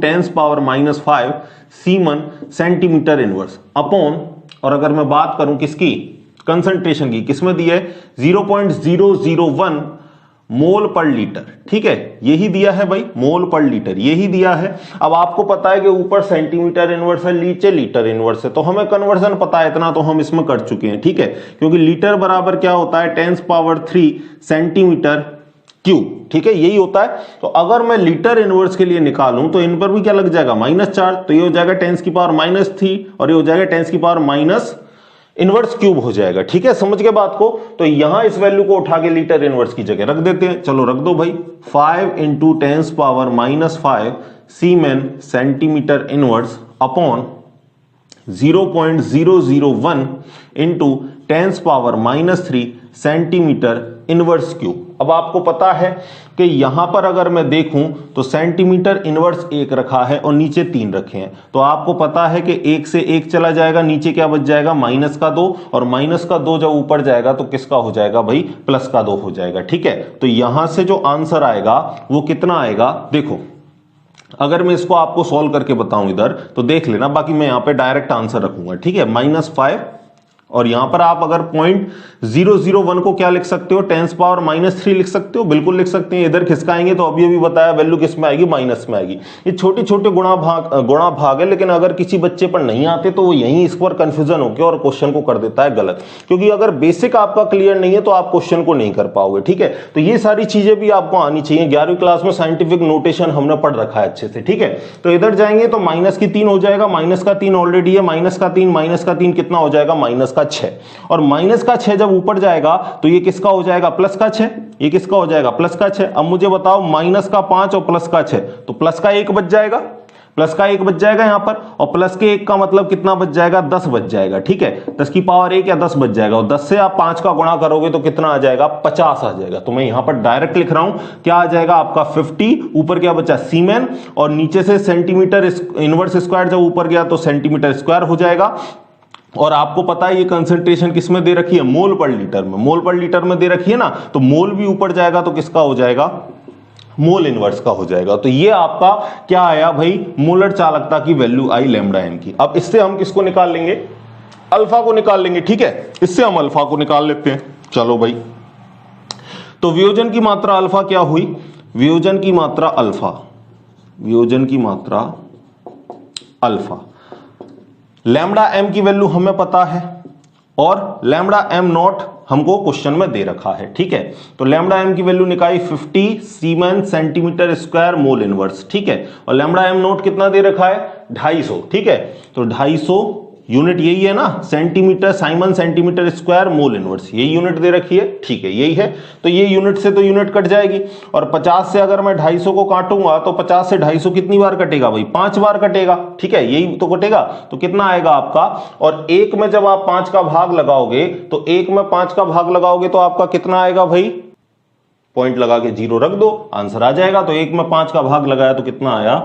10⁻⁵ semen centimetre inverse upon, और अगर मैं बात करूं किसकी, कंसंट्रेशन की, किसमें दिया है, 0.001 मोल पर लीटर, ठीक है। यही दिया है भाई, मोल पर लीटर यही दिया है। अब आपको पता है कि ऊपर सेंटीमीटर इनवर्स है, नीचे लीटर इनवर्स है, तो हमें कन्वर्जन पता है, इतना तो हम इसमें कर चुके हैं, ठीक है। क्योंकि लीटर बराबर क्या होता है, 10⁻³ सेंटीमीटर क्यूब, ठीक है, यही होता है। तो अगर मैं लीटर इनवर्स के लिए निकालूं तो इन पर भी क्या लग जाएगा, -4, तो ये हो जाएगा 10⁻³ और ये हो जाएगा 10⁻⁻ इनवर्स क्यूब हो जाएगा, ठीक है। समझ गए बात को। तो यहां इस वैल्यू को उठा के लीटर इनवर्स की जगह रख देते हैं, चलो रख दो भाई, 5 into 10⁻⁵ siemens centimetre inverse upon 0.001 into 10⁻³ centimetre inverse cube. अब आपको पता है कि यहां पर अगर मैं देखूं तो सेंटीमीटर इनवर्स 1 रखा है और नीचे 3 रखे हैं, तो आपको पता है कि 1 से 1 चला जाएगा, नीचे क्या बच जाएगा, -2, और -2 जब ऊपर जाएगा तो किसका हो जाएगा भाई, +2 हो जाएगा, ठीक है। तो यहां से जो आंसर आएगा वो कितना आएगा, देखो अगर मैं इसको आपको सॉल्व करके बताऊं इधर तो देख लेना, बाकी मैं यहां पे डायरेक्ट आंसर रखूंगा, ठीक है। -5, और यहां पर आप अगर 0.001 को क्या लिख सकते हो, 10⁻³ लिख सकते हो, बिल्कुल लिख सकते हैं। इधर खिसकाएंगे तो अभी बताया वैल्यू किस में आएगी, माइनस में आएगी। ये छोटे छोटे गुणा भाग है, लेकिन अगर किसी बच्चे पर नहीं आते तो वो यहीं इस पर कंफ्यूजन होकर और क्वेश्चन को कर देता है गलत, क्योंकि अगर बेसिक आपका क्लियर नहीं है तो आप क्वेश्चन को नहीं कर पाओगे, ठीक है। तो ये सारी चीजें भी आपको आनी चाहिए। 11वीं क्लास में साइंटिफिक नोटेशन हमने पढ़ रखा है अच्छे से, ठीक है। तो इधर जाएंगे तो -3 हो जाएगा, -3 ऑलरेडी है, -3 कितना हो जाएगा, -6, और -6 जब ऊपर जाएगा तो ये किसका हो जाएगा, +6, ये किसका हो जाएगा, +6। अब मुझे बताओ -5 और +6, तो +1 बच जाएगा, +1 बच जाएगा यहां पर, और +1 का मतलब कितना बच जाएगा, 10 बच जाएगा, ठीक है। 10⁻1 या 10 बच जाएगा, और 10 से आप 5 का गुणा करोगे तो कितना आ जाएगा, 50 आ जाएगा। तो मैं यहां पर डायरेक्ट लिख रहा हूं, क्या आ जाएगा आपका 50, ऊपर क्या बचा, सीमेन, और नीचे से सेंटीमीटर इनवर्स स्क्वायर जब ऊपर गया तो सेंटीमीटर स्क्वायर हो जाएगा। और आपको पता है ये कंसंट्रेशन किसमें दे रखी है, मोल पर लीटर में, मोल पर लीटर में दे रखी है ना, तो मोल भी ऊपर जाएगा तो किसका हो जाएगा, मोल इनवर्स का हो जाएगा। तो ये आपका क्या आया भाई, मोलर चालकता की वैल्यू आई लैम्डा एम की। अब इससे हम किसको निकाल लेंगे, अल्फा को निकाल लेंगे, ठीक है। इससे हम अल्फा को निकाल लेते हैं, चलो भाई। तो वियोजन की मात्रा अल्फा क्या हुई, वियोजन की मात्रा अल्फा, वियोजन की मात्रा अल्फा, लैम्डा एम की वैल्यू हमें पता है और लैम्डा एम नॉट हमको क्वेश्चन में दे रखा है, ठीक है। तो लैम्डा एम की वैल्यू निकाली 50 सीमेन सेंटीमीटर स्क्वायर मोल इनवर्स, ठीक है। और लैम्डा एम नॉट कितना दे रखा है, 250, ठीक है। तो 250 यूनिट यही है ना, centimetre Simon centimetre square mole inverse, यही यूनिट दे रखी है, ठीक है, यही है। तो ये यूनिट से तो यूनिट कट जाएगी, और 50 से अगर मैं 250 को काटूंगा तो 50 से 250 कितनी बार कटेगा भाई, 5 बार कटेगा, ठीक है, यही तो कटेगा। तो कितना आएगा आपका, और 1 में जब आप 5 का भाग लगाओगे तो 1 में 5 का भाग लगाओगे तो आपका कितना आएगा भाई, पॉइंट लगा के 0 रख दो, आंसर आ जाएगा। तो 1 में 5 का भाग लगाया तो कितना आया,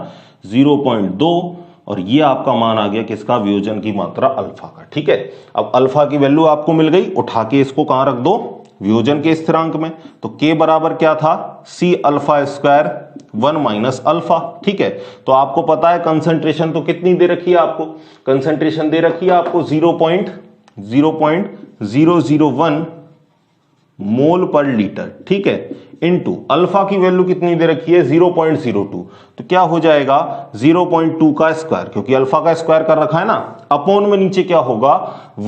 0.2, और ये आपका मान आ गया किसका, वियोजन की मात्रा अल्फा का। ठीक है, अब अल्फा की वैल्यू आपको मिल गई, उठा के इसको कहां रख दो, वियोजन के स्थिरांक में। तो k बराबर क्या था, c alpha square 1 minus alpha. ठीक है, तो आपको पता है कंसंट्रेशन तो कितनी दे रखी है आपको, कंसंट्रेशन दे रखी है आपको 0.001 मोल पर लीटर। ठीक है, इनटू अल्फा की वैल्यू कितनी दे रखी है 0.02, तो क्या हो जाएगा 0.2 का स्क्वायर, क्योंकि अल्फा का स्क्वायर कर रखा है ना, अपॉन में नीचे क्या होगा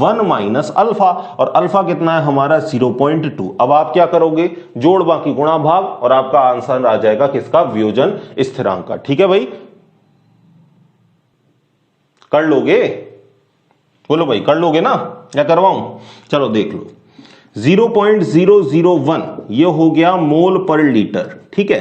1 माइनस अल्फा, और अल्फा कितना है हमारा 0.2। अब आप क्या करोगे, जोड़ बाकी गुणा भाग, और आपका आंसर आ जाएगा किसका, वियोजन स्थिरांक का। ठीक है भाई, कर लोगे, बोलो भाई कर लोगे ना, क्या करवाऊं, चलो देख लो। 0.001 ये हो गया मोल पर लीटर। ठीक है,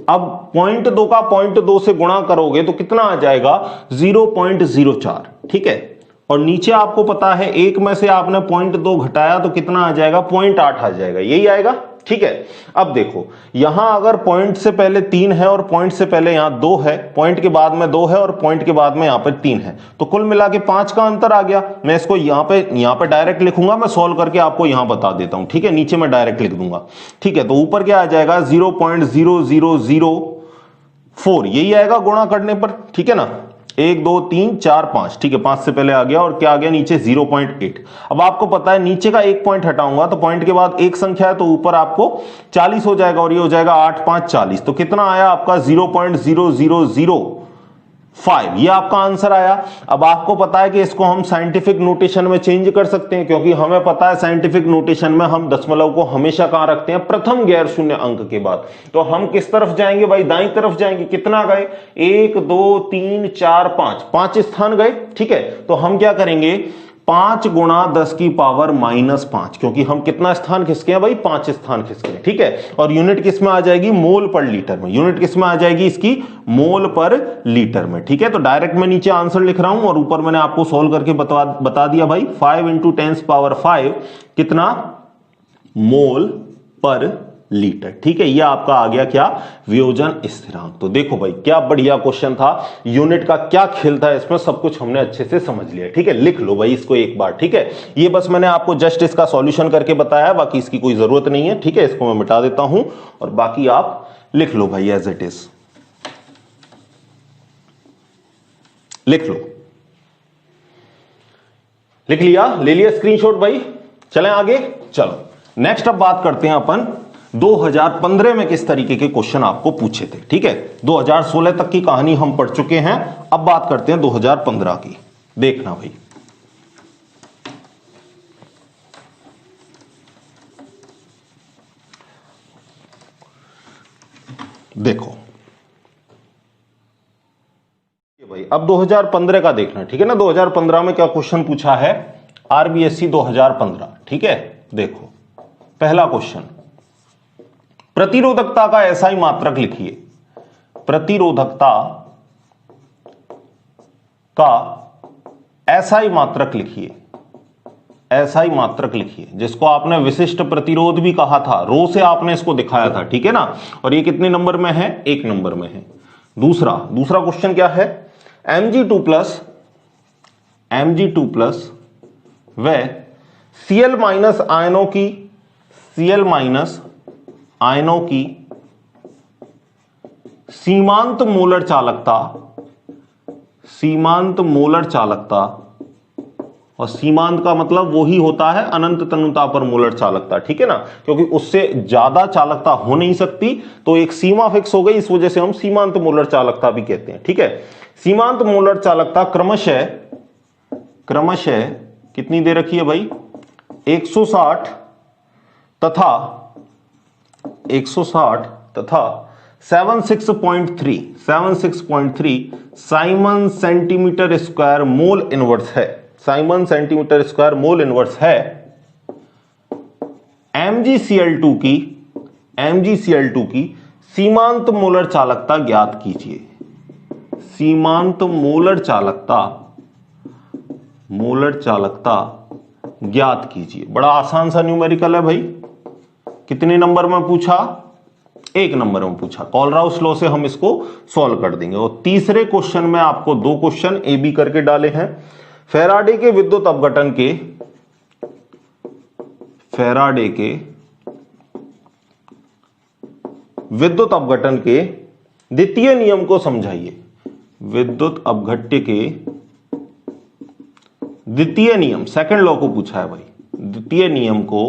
अब 0.2 का 0.2 से गुणा करोगे तो कितना आ जाएगा 0.04। ठीक है, और नीचे आपको पता है एक में से आपने 0.2 घटाया तो कितना आ जाएगा 0.8 आ जाएगा, यही आएगा। ठीक है, अब देखो यहां अगर पॉइंट से पहले 3 है और पॉइंट से पहले यहां 2 है, पॉइंट के बाद में 2 है और पॉइंट के बाद में यहां पर 3 है, तो कुल मिला के 5 का अंतर आ गया। मैं इसको यहां पे डायरेक्ट लिखूंगा, मैं सॉल्व करके आपको यहां बता देता हूं। ठीक है, नीचे मैं डायरेक्ट लिख दूंगा। ठीक है, तो ऊपर क्या आ जाएगा 0.0004, यही आएगा गुणा करने पर। ठीक है ना, 1 2 3 4 5। ठीक है, 5 से पहले आ गया, और क्या आ गया नीचे 0.8। अब आपको पता है नीचे का एक पॉइंट हटाऊंगा तो पॉइंट के बाद एक संख्या है, तो ऊपर आपको 40 हो जाएगा, और ये हो जाएगा 8 5 40। तो कितना आया आपका 0.0005, ये आपका आंसर आया। अब आपको पता है कि इसको हम साइंटिफिक नोटेशन में चेंज कर सकते हैं, क्योंकि हमें पता है साइंटिफिक नोटेशन में हम दशमलव को हमेशा कहां रखते हैं, प्रथम गैर शून्य अंक के बाद। तो हम किस तरफ जाएंगे भाई, दाईं तरफ जाएंगे। कितना गए 1 2 3 4 5, 5 स्थान गए। ठीक है, तो हम क्या करेंगे 5 गुणा 10 की पावर -5, क्योंकि हम कितना स्थान खिसके हैं भाई, 5 स्थान खिसके हैं। ठीक है, और यूनिट किस में आ जाएगी, मोल पर लीटर में। यूनिट किस में आ जाएगी इसकी, मोल पर लीटर में। ठीक है, तो डायरेक्ट मैं नीचे आंसर लिख रहा हूं, और ऊपर मैंने आपको सोल्व करके बता दिया भाई। 5 × 10⁵ कितना, मोल पर लीटर। ठीक है, ये आपका आ गया क्या, वियोजन स्थिरांक। तो देखो भाई क्या बढ़िया क्वेश्चन था, यूनिट का क्या खेल था इसमें, सब कुछ हमने अच्छे से समझ लिया। ठीक है, लिख लो भाई इसको एक बार। ठीक है, ये बस मैंने आपको जस्ट इसका सॉल्यूशन करके बताया, बाकी इसकी कोई जरूरत नहीं है। ठीक है, इसको मैं मिटा देता हूं, और बाकी आप लिख लो भाई एज इट इज, लिख लो। लिख लिया, ले लिया स्क्रीनशॉट भाई, चलें आगे। चलो नेक्स्ट अब बात करते हैं अपन 2015 में किस तरीके के क्वेश्चन आपको पूछे थे। ठीक है, 2016 तक की कहानी हम पढ़ चुके हैं, अब बात करते हैं 2015 की। देखना भाई, देखो भाई अब 2015 का देखना। ठीक है ना, 2015 में क्या क्वेश्चन पूछा है, आरबीएससी 2015। ठीक है, देखो पहला क्वेश्चन, प्रतिरोधकता का एसआई मात्रक लिखिए। प्रतिरोधकता का एसआई मात्रक लिखिए, एसआई मात्रक लिखिए, जिसको आपने विशिष्ट प्रतिरोध भी कहा था, रो से आपने इसको दिखाया था। ठीक है ना, और ये कितने नंबर में है, 1 नंबर में है। दूसरा क्वेश्चन क्या है, Mg2+ व Cl- आयनों की सीमांत मोलर चालकता, और सीमांत का मतलब वही होता है अनंत तनुता पर मोलर चालकता। ठीक है ना, क्योंकि उससे ज्यादा चालकता हो नहीं सकती, तो एक सीमा फिक्स हो गई, इस वजह से हम सीमांत मोलर चालकता भी कहते हैं। ठीक है, सीमांत मोलर चालकता क्रमशः कितनी दे रखी है भाई, 160 तथा 76.3 siemens centimetre square mole inverse है। Siemens centimetre square mole inverse है MgCl2 की सीमांत मोलर चालकता ज्ञात कीजिए। सीमांत मोलर चालकता ज्ञात कीजिए। बड़ा आसान सा न्यूमेरिकल है भाई। कितने नंबर में पूछा, 1 नंबर में पूछा, कोलराउस लॉ से हम इसको सॉल्व कर देंगे। और तीसरे क्वेश्चन में आपको 2 क्वेश्चन ए बी करके डाले हैं। फैराडे के विद्युत अपघटन के विद्युत अपघटन के द्वितीय नियम को समझाइए। विद्युत अपघट्य के द्वितीय नियम, सेकंड लॉ को पूछा है भाई, द्वितीय नियम को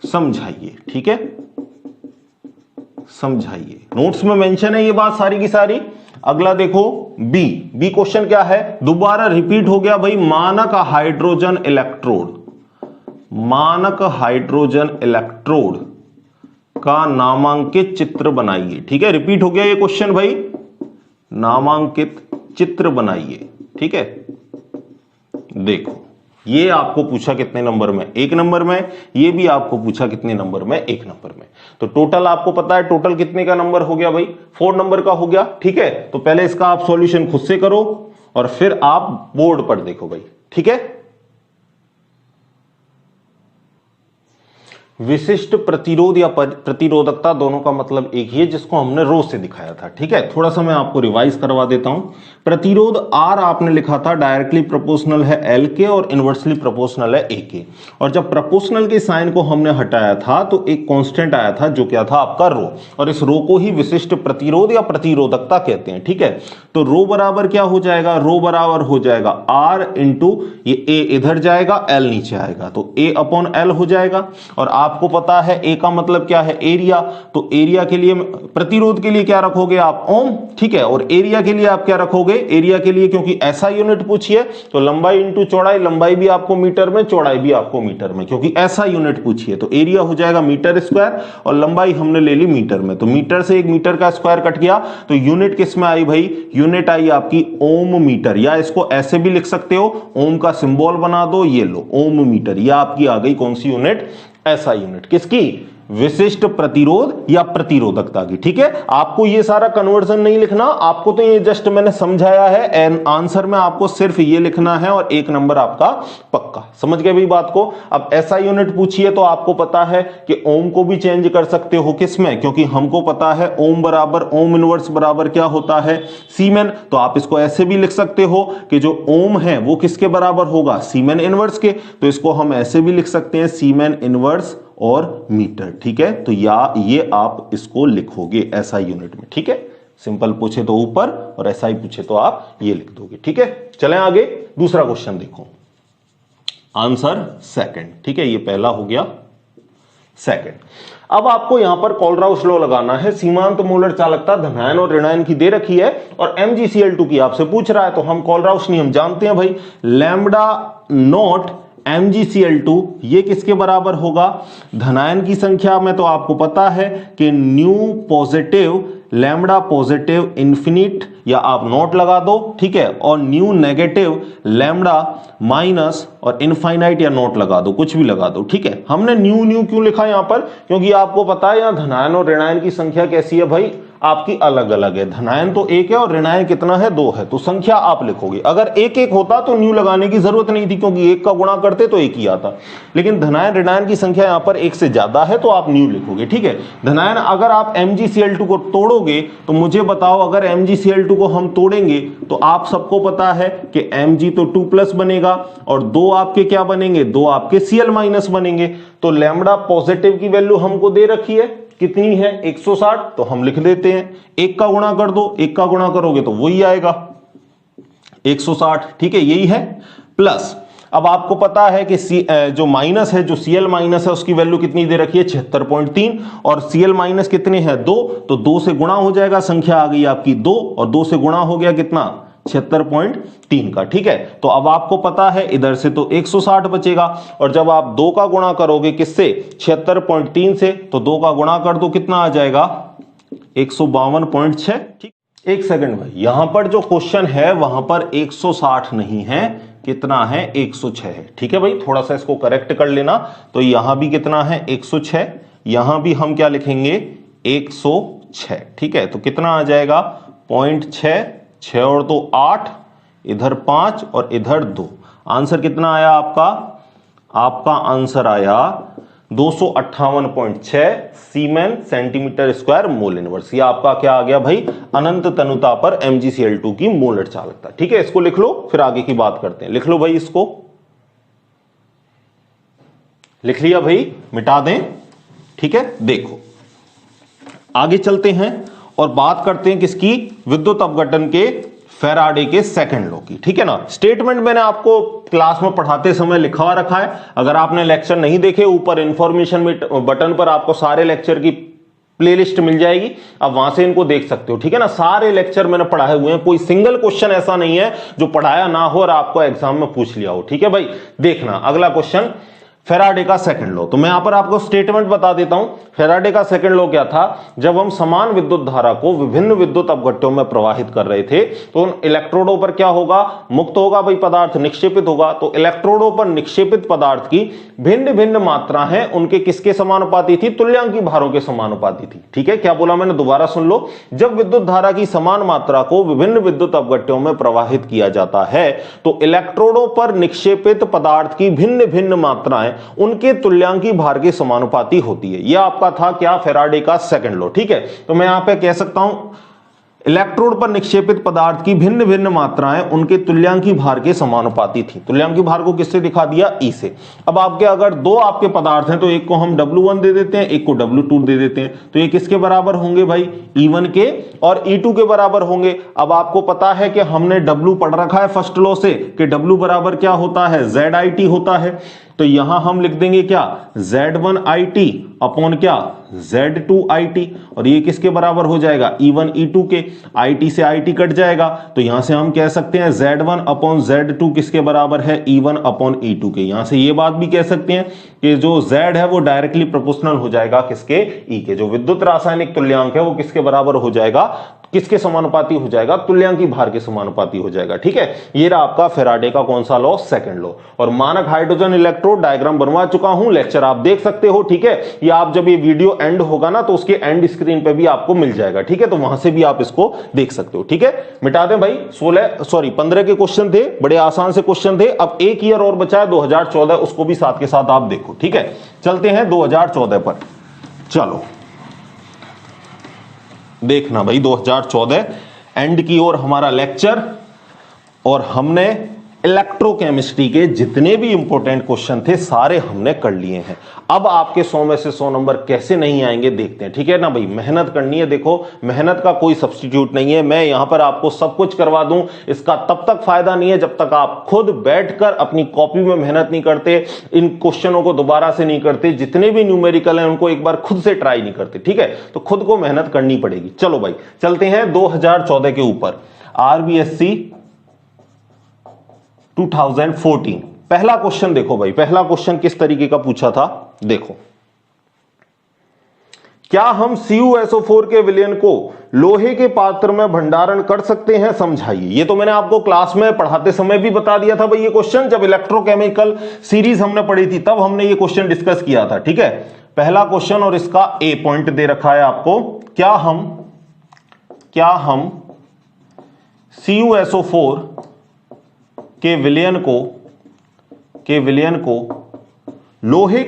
समझाइए। ठीक है, समझाइए। नोट्स में मेंशन है ये बात सारी की सारी। अगला देखो बी क्वेश्चन क्या है, दोबारा रिपीट हो गया भाई, मानक हाइड्रोजन इलेक्ट्रोड का नामांकित चित्र बनाइए। ठीक है, रिपीट हो गया ये क्वेश्चन भाई, नामांकित चित्र बनाइए। ठीक है, देखो ये आपको पूछा कितने नंबर में, 1 नंबर में, ये भी आपको पूछा कितने नंबर में, 1 नंबर में। तो टोटल आपको पता है टोटल कितने का नंबर हो गया भाई, 4 नंबर का हो गया। ठीक है, तो पहले इसका आप सॉल्यूशन खुद से करो और फिर आप बोर्ड पर देखो भाई। ठीक है, विशिष्ट प्रतिरोध या प्रतिरोधकता दोनों का मतलब एक ही है, जिसको हमने रो से दिखाया था। ठीक है, थोड़ा सा मैं आपको रिवाइज करवा देता हूं। प्रतिरोध R आपने लिखा था डायरेक्टली प्रोपोर्शनल है L के और इनवर्सली प्रोपोर्शनल है A के। और जब प्रोपोर्शनल के साइन को हमने हटाया था तो एक कांस्टेंट आया था जो क्या था आपका रो, और इस रो को ही विशिष्ट प्रतिरोध या प्रतिरोधकता कहते हैं। ठीक है, तो रो बराबर क्या हो जाएगा, रो बराबर हो जाएगा R इंटू ये A इधर जाएगा, L नीचे आएगा, तो A अपॉन L हो जाएगा। और आपको पता है A का मतलब क्या है, एरिया, तो एरिया के लिए, प्रतिरोध के लिए क्या रखोगे आप, ओम। ठीक है, और एरिया के लिए आप क्या रखोगे, एरिया के लिए क्योंकि ऐसा यूनिट पूछी है तो लंबाई इंटू चौड़ाई, लंबाई भी आपको मीटर में, चौड़ाई भी आपको मीटर में, क्योंकि ऐसा यूनिट पूछी है। तो एरिया हो जाएगा मीटर स्क्वायर और लंबाई हमने ले ली मीटर में, तो मीटर से 1 मीटर का स्क्वायर कट गया, तो यूनिट किस में आई भाई, यूनिट आई आपकी ओम मीटर, या इसको ऐसे भी लिख सकते हो, ओम का सिंबल बना दो, ये लो ओम मीटर, या आपकी आ गई कौन सी यूनिट, ऐसा यूनिट, किसकी, विशिष्ट प्रतिरोध या प्रतिरोधकता की। ठीक है, आपको ये सारा कन्वर्जन नहीं लिखना, आपको तो ये जस्ट मैंने समझाया है, एंड आंसर में आपको सिर्फ ये लिखना है और 1 नंबर आपका पक्का। समझ गए भी बात को। अब ऐसा यूनिट पूछिए तो आपको पता है कि ओम को भी चेंज कर सकते हो, किसमें, क्योंकि हमको पता है ओम बराबर ओम इनवर्स बराबर क्या होता है, सीमेन। तो आप इसको ऐसे भी लिख सकते हो कि जो ओम है वो किसके बराबर होगा, सीमेन इनवर्स के, तो इसको हम ऐसे भी लिख सकते हैं, सीमेन इनवर्स और मीटर। ठीक है, तो या ये आप इसको लिखोगे ऐसा यूनिट में। ठीक है, सिंपल पूछे तो ऊपर और ऐसा ही पूछे तो आप ये लिख दोगे। ठीक है, चलें आगे, दूसरा क्वेश्चन देखो, आंसर सेकंड। ठीक है, ये पहला हो गया, सेकंड। अब आपको यहां पर कोलराउस लॉ लगाना है, सीमांत मोलर चालकता धनायन और ऋणायन की दे रखी है और MgCl2 की आपसे पूछ रहा है, तो हम कोलराउस नियम जानते हैं भाई, लैम्डा नॉट MgCl2 ये किसके बराबर होगा, धनायन की संख्या में तो आपको पता है कि new positive lambda positive infinite, या आप नोट लगा दो। ठीक है, और न्यू नेगेटिव लैम्डा माइनस और इनफाइनाइट, या नोट लगा दो, कुछ भी लगा दो। ठीक है, हमने न्यू क्यों लिखा यहां पर, क्योंकि आपको पता है यहां धनायन और ऋणायन की संख्या कैसी है भाई, आपकी अलग अलग है। धनायन तो 1 है और ऋणायन कितना है, 2 है, तो संख्या आप लिखोगे। अगर 1 होता तो न्यू लगाने की जरूरत नहीं थी, क्योंकि 1 का गुणा करते तो 1 ही आता, लेकिन धनायन ऋणायन की संख्या यहां पर 1 से ज्यादा है तो आप न्यू लिखोगे। ठीक है, धनायन अगर आप MgCl2 को तोड़ोगे तो मुझे बताओ, अगर MgCl2 को हम तोड़ेंगे तो आप सबको पता है कि Mg तो 2+ बनेगा और 2 आपके क्या बनेंगे, 2 आपके Cl- बनेंगे। तो लैम्डा पॉजिटिव की वैल्यू हमको दे रखी है, कितनी है, 160, तो हम लिख देते हैं, 1 का गुणा कर दो, 1 का गुणा करोगे तो वही आएगा 160। ठीक है, यही है, प्लस अब आपको पता है कि जो माइनस है, जो Cl- है, उसकी वैल्यू कितनी दे रखी है, 76.3, और Cl- कितने हैं, 2, तो 2 से गुणा हो जाएगा, संख्या आ गई आपकी 2, और 2 से गुणा हो गया कितना, 76.3 का। ठीक है, तो अब आपको पता है इधर से तो 160 बचेगा, और जब आप 2 का गुणा करोगे किससे, 76.3 से, तो 2 का गुणा कर दो, कितना आ जाएगा, 152.6। ठीक, एक सेकंड भाई, यहां पर जो क्वेश्चन है वहां पर 160 नहीं है, कितना है, 106 है। ठीक है भाई, थोड़ा सा इसको करेक्ट कर लेना, तो यहां भी कितना है, 106, यहां भी हम क्या लिखेंगे, 106। ठीक है, तो कितना आ जाएगा, 0.6, 6 और 2 8, इधर 5 और इधर 2, आंसर कितना आया आपका, आपका आंसर आया 258.6 सीमेन सेंटीमीटर स्क्वायर मोल इनवर्स। ये आपका क्या आ गया भाई, अनंत तनुता पर MgCl2 की मोलर चालकता। ठीक है, इसको लिख लो, फिर आगे की बात करते हैं। लिख लो भाई, इसको लिख लिया भाई, मिटा दें। ठीक है, देखो आगे चलते हैं और बात करते हैं किसकी, विद्युत अपघटन के फैराडे के सेकंड लॉ की। ठीक है ना, स्टेटमेंट मैंने आपको क्लास में पढ़ाते समय लिखा हुआ रखा है। अगर आपने लेक्चर नहीं देखे, ऊपर इंफॉर्मेशन बटन पर आपको सारे लेक्चर की प्लेलिस्ट मिल जाएगी, आप वहां से इनको देख सकते हो। ठीक है ना, सारे लेक्चर मैंने पढ़ाए हुए हैं, कोई सिंगल क्वेश्चन ऐसा नहीं है जो पढ़ाया ना हो और आपको एग्जाम में पूछ लिया हो। ठीक है भाई, देखना अगला क्वेश्चन, फैराडे का सेकंड लॉ। तो मैं यहां पर आपको स्टेटमेंट बता देता हूं। फैराडे का सेकंड लॉ क्या था, जब हम समान विद्युत धारा को विभिन्न विद्युत अपघट्टों में प्रवाहित कर रहे थे तो उन इलेक्ट्रोडों पर क्या होगा, मुक्त होगा भाई पदार्थ, निक्षेपित होगा। तो इलेक्ट्रोडों पर निक्षेपित पदार्थ की भिन्न भिन्न मात्रा है, उनके किसके समानुपाती थी, तुल्यांकी भारों के समानुपाती थी। ठीक है, क्या बोला मैंने, दोबारा सुन लो। जब विद्युत धारा की समान मात्रा को विभिन्न विद्युत अपघट्टों में प्रवाहित किया जाता है तो इलेक्ट्रोडों पर निक्षेपित पदार्थ की भिन्न भिन्न मात्राएं उनके तुल्यांकी भार के समानुपाती होती है। यह आपका था क्या, फैराडे का सेकंड लॉ। ठीक है, तो मैं यहां पे कह सकता हूं इलेक्ट्रोड पर निक्षेपित पदार्थ की भिन्न भिन्न मात्राएं उनके तुल्यांकी भार के समानुपाती थी। तुल्यांकी भार को किससे दिखा दिया, ई से। अब आपके अगर दो आपके पदार्थ हैं तो एक को हम W1 दे देते हैं, एक को W2 दे देते हैं। तो ये किसके बराबर होंगे भाई, E1 के और E2 के बराबर होंगे। अब आपको पता है कि हमने W पढ़ रखा है फर्स्ट लॉ से कि W बराबर क्या होता है, ZIT होता है। तो यहां हम लिख देंगे क्या, Z1IT अपॉन क्या, Z2IT। और ये किसके बराबर हो जाएगा, E1 E2 के। IT से IT कट जाएगा तो यहां से हम कह सकते हैं Z1 अपॉन Z2 किसके बराबर है, E1 अपॉन E2 के। यहां से ये बात भी कह सकते हैं कि जो Z है वो डायरेक्टली प्रोपोर्शनल हो जाएगा किसके, E के। जो विद्युत रासायनिक तुल्यांक है वो किसके बराबर हो जाएगा, किसके समानुपाती हो जाएगा, तुल्यांकी भार के समानुपाती हो जाएगा। ठीक है, ये रहा आपका फैराडे का कौन सा लॉ, सेकंड लॉ। और मानक हाइड्रोजन इलेक्ट्रोड डायग्राम बनवा चुका हूं, लेक्चर आप देख सकते हो। ठीक है, ये आप जब ये वीडियो एंड होगा ना तो उसके एंड स्क्रीन पे भी आपको मिल जाएगा। ठीक है, तो वहां से भी आप इसको देख सकते हो। ठीक है, मिटा दें भाई, 15 के क्वेश्चन थे, बड़े आसान से क्वेश्चन थे। अब एक ईयर और बचा है 2014, उसको भी साथ के साथ आप देखो। ठीक है, चलते हैं 2014 पर। चलो देखना भाई, 2014 एंड की ओर हमारा लेक्चर, और हमने इलेक्ट्रोकेमिस्ट्री के जितने भी इंपॉर्टेंट क्वेश्चन थे सारे हमने कर लिए हैं। अब आपके 100 में से 100 नंबर कैसे नहीं आएंगे देखते हैं। ठीक है ना भाई, मेहनत करनी है। देखो मेहनत का कोई सब्स्टिट्यूट नहीं है, मैं यहां पर आपको सब कुछ करवा दूं, इसका तब तक फायदा नहीं है जब तक आप खुद बैठकर अपनी कॉपी में मेहनत नहीं करते, इन क्वेश्चनों को दोबारा से नहीं करते, जितने भी न्यूमेरिकल हैं उनको एक बार खुद से ट्राई नहीं करते। ठीक है, तो खुद को मेहनत करनी पड़ेगी। चलो भाई चलते हैं 2014 के ऊपर, RBSc 2014। पहला क्वेश्चन देखो भाई, पहला क्वेश्चन किस तरीके का पूछा था, देखो। क्या हम CuSO4 के विलयन को लोहे के पात्र में भंडारण कर सकते हैं, समझाइए। ये तो मैंने आपको क्लास में पढ़ाते समय भी बता दिया था भाई। ये क्वेश्चन जब इलेक्ट्रोकेमिकल सीरीज हमने पढ़ी थी तब हमने ये क्वेश्चन डिस्कस किया था। ठीक है, पहला क्वेश्चन और इसका A पॉइंट दे रखा है आपको। क्या हम CuSO4 के विलयन को लोहे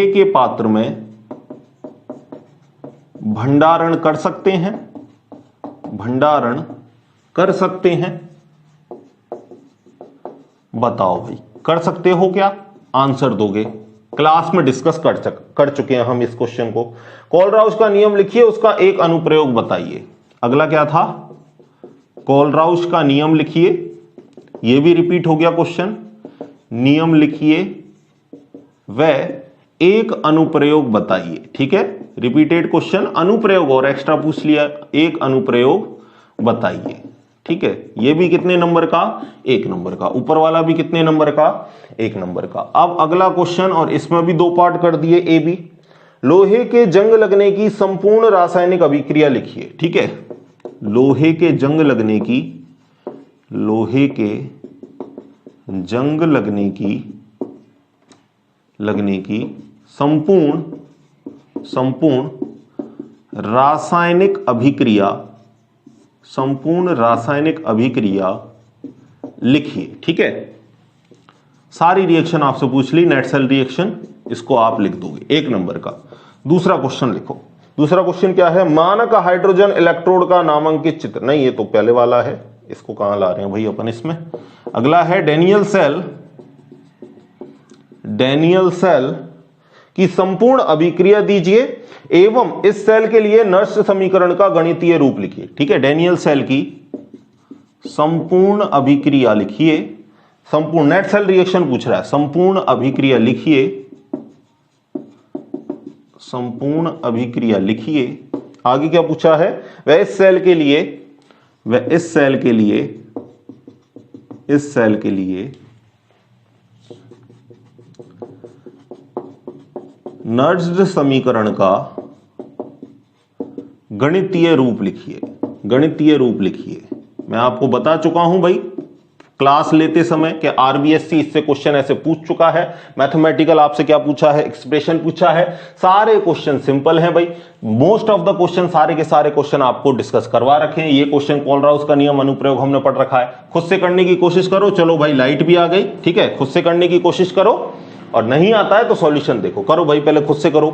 के पात्र में, भंडारण कर सकते हैं, बताओ भाई कर सकते हो क्या, आंसर दोगे। क्लास में डिस्कस कर चुके हैं हम इस क्वेश्चन को। कोलराउश का नियम लिखिए, उसका एक अनुप्रयोग बताइए। अगला क्या था, कोलराउश का नियम लिखिए, यह भी रिपीट हो गया क्वेश्चन। नियम लिखिए व एक अनुप्रयोग बताइए। ठीक है, रिपीटेड क्वेश्चन, अनुप्रयोग और एक्स्ट्रा पूछ लिया, एक अनुप्रयोग बताइए। ठीक है, ये भी कितने नंबर का, 1 नंबर का। ऊपर वाला भी कितने नंबर का, 1 नंबर का। अब अगला क्वेश्चन, और इसमें भी 2 पार्ट कर दिए ए बी। लोहे के जंग लगने की संपूर्ण रासायनिक अभिक्रिया लिखिए। ठीक है, लोहे के जंग लगने की संपूर्ण रासायनिक अभिक्रिया लिखिए। ठीक है, सारी रिएक्शन आपसे पूछ ली, नेट सेल रिएक्शन, इसको आप लिख दोगे 1 नंबर का। दूसरा क्वेश्चन लिखो। दूसरा क्वेश्चन क्या है, मानक हाइड्रोजन इलेक्ट्रोड का नामांकित चित्र। नहीं, ये तो पहले वाला है, इसको कहां ला रहे हैं भाई अपन इसमें। अगला है डैनियल सेल की संपूर्ण अभिक्रिया दीजिए एवं इस सेल के लिए नर्स समीकरण का गणितीय रूप लिखिए। ठीक है, डैनियल सेल की संपूर्ण अभिक्रिया लिखिए। संपूर्ण, नेट सेल रिएक्शन पूछ रहा है, संपूर्ण अभिक्रिया लिखिए, संपूर्ण अभिक्रिया लिखिए। आगे क्या पूछा है, वह इस सेल के लिए नर्स्ड समीकरण का गणितीय रूप लिखिए। गणितीय रूप लिखिए। मैं आपको बता चुका हूं भाई क्लास लेते समय कि आरबीएससी इससे क्वेश्चन ऐसे पूछ चुका है। मैथमेटिकल आपसे क्या पूछा है, एक्सप्रेशन पूछा है। सारे क्वेश्चन सिंपल हैं भाई, मोस्ट ऑफ द क्वेश्चन, सारे के सारे क्वेश्चन आपको डिस्कस करवा रखे हैं। ये क्वेश्चन कोलराउस का नियम अनुप्रयोग हमने पढ़ रखा है। खुद से करने की कोशिश करो। चलो भाई लाइट भी आ गई, ठीक है, खुद से करने की कोशिश करो, और नहीं आता है तो सॉल्यूशन देखो। करो भाई, पहले खुद से करो।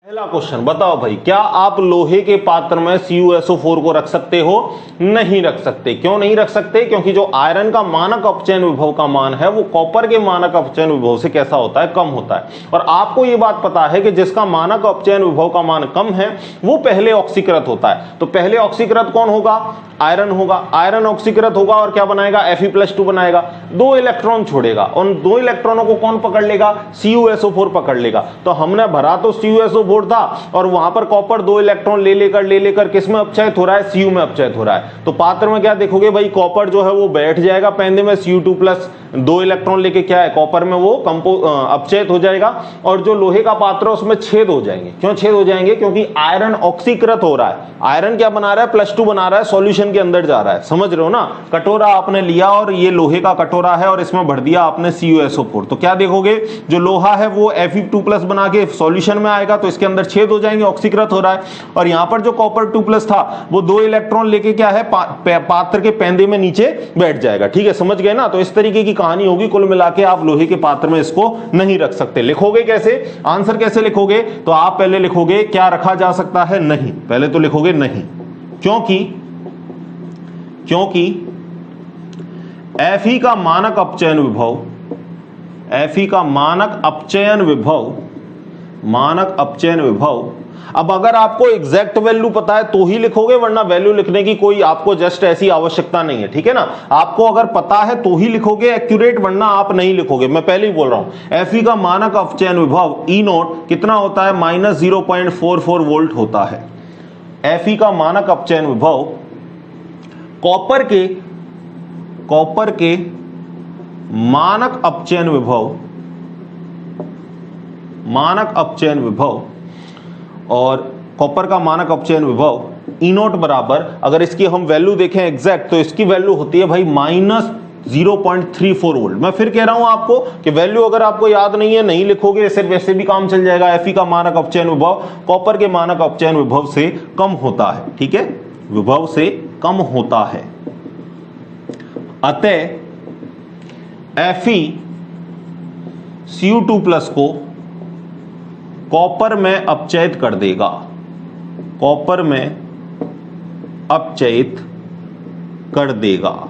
पहला क्वेश्चन बताओ भाई, क्या आप लोहे के पात्र में CuSO4 को रख सकते हो? नहीं रख सकते। क्यों नहीं रख सकते? क्योंकि जो आयरन का मानक अपचयन विभव का मान है वो कॉपर के मानक अपचयन विभव से कैसा होता है, कम होता है। और आपको ये बात पता है कि जिसका मानक अपचयन विभव का मान कम है वो पहले ऑक्सीकृत होता है। तो पहले ऑक्सीकृत कौन होगा? आयरन होगा। आयरन ऑक्सीकृत होगा और क्या बनाएगा? Fe+2 बनाएगा। 2 इलेक्ट्रॉन छोड़ेगा, उन 2 इलेक्ट्रॉनों को कौन पकड़ लेगा? CuSO4 पकड़ लेगा। तो हमने भरा तो CuSO4 था और वहां पर कॉपर 2 इलेक्ट्रॉन ले लेकर किस में अपचयित हो रहा है? Cu में अपचयित हो रहा है। तो पात्र में क्या देखोगे भाई, कॉपर जो है वो बैठ जाएगा पेंदे में, Cu2+ 2 इलेक्ट्रॉन लेके क्या है, कॉपर में वो अपचयित हो जाएगा। और जो लोहे का पात्र है उसमें छेद हो जाएंगे। क्यों छेद हो जाएंगे? क्योंकि आयरन ऑक्सीकृत हो रहा है। आयरन क्या बना रहा है? +2 बना रहा है, सॉल्यूशन के अंदर जा रहा है। समझ रहे हो ना? कटोरा आपने लिया और ये लोहे का कटोरा है और इसमें भर दिया आपने CuSO4। तो क्या देखोगे, जो लोहा है वो Fe2+ बना के सॉल्यूशन में आएगा, तो इसके अंदर छेद हो जाएंगे, ऑक्सीकृत हो रहा है। और यहां पर जो कॉपर 2+ था वो 2 इलेक्ट्रॉन लेके क्या है, पात्र के पेंदे में नीचे बैठ जाएगा। ठीक है, समझ गए ना? तो इस तरीके की कहानी होगी। कुल मिला के आप लोहे के पात्र में इसको नहीं रख सकते। लिखोगे कैसे, आंसर कैसे लिखोगे? तो आप पहले लिखोगे क्या रखा जा सकता है? नहीं। पहले तो लिखोगे नहीं, क्योंकि Fe का मानक अपचयन विभव, Fe का मानक अपचयन विभव, अब अगर आपको एग्जैक्ट वैल्यू पता है तो ही लिखोगे, वरना वैल्यू लिखने की कोई आपको जस्ट ऐसी आवश्यकता नहीं है। ठीक है ना? आपको अगर पता है तो ही लिखोगे एक्यूरेट, वरना आप नहीं लिखोगे। मैं पहले ही बोल रहा हूं, Fe का मानक अपचयन विभव E0 कितना होता है? -0.44 वोल्ट होता है। Fe का मानक अपचयन विभव कॉपर के मानक अपचयन विभव और कॉपर का मानक अपचयन विभव E0 बराबर, अगर इसकी हम वैल्यू देखें एग्जैक्ट, तो इसकी वैल्यू होती है भाई -0.34 वोल्ट। मैं फिर कह रहा हूं आपको कि वैल्यू अगर आपको याद नहीं है, नहीं लिखोगे, सिर्फ वैसे भी काम चल जाएगा। Fe का मानक अपचयन विभव कॉपर के मानक अपचयन विभव से कम होता है। ठीक है, विभव से कम होता है। अतः Fe Cu2+ को कॉपर में अपचयित कर देगा, कॉपर में अपचयित कर देगा,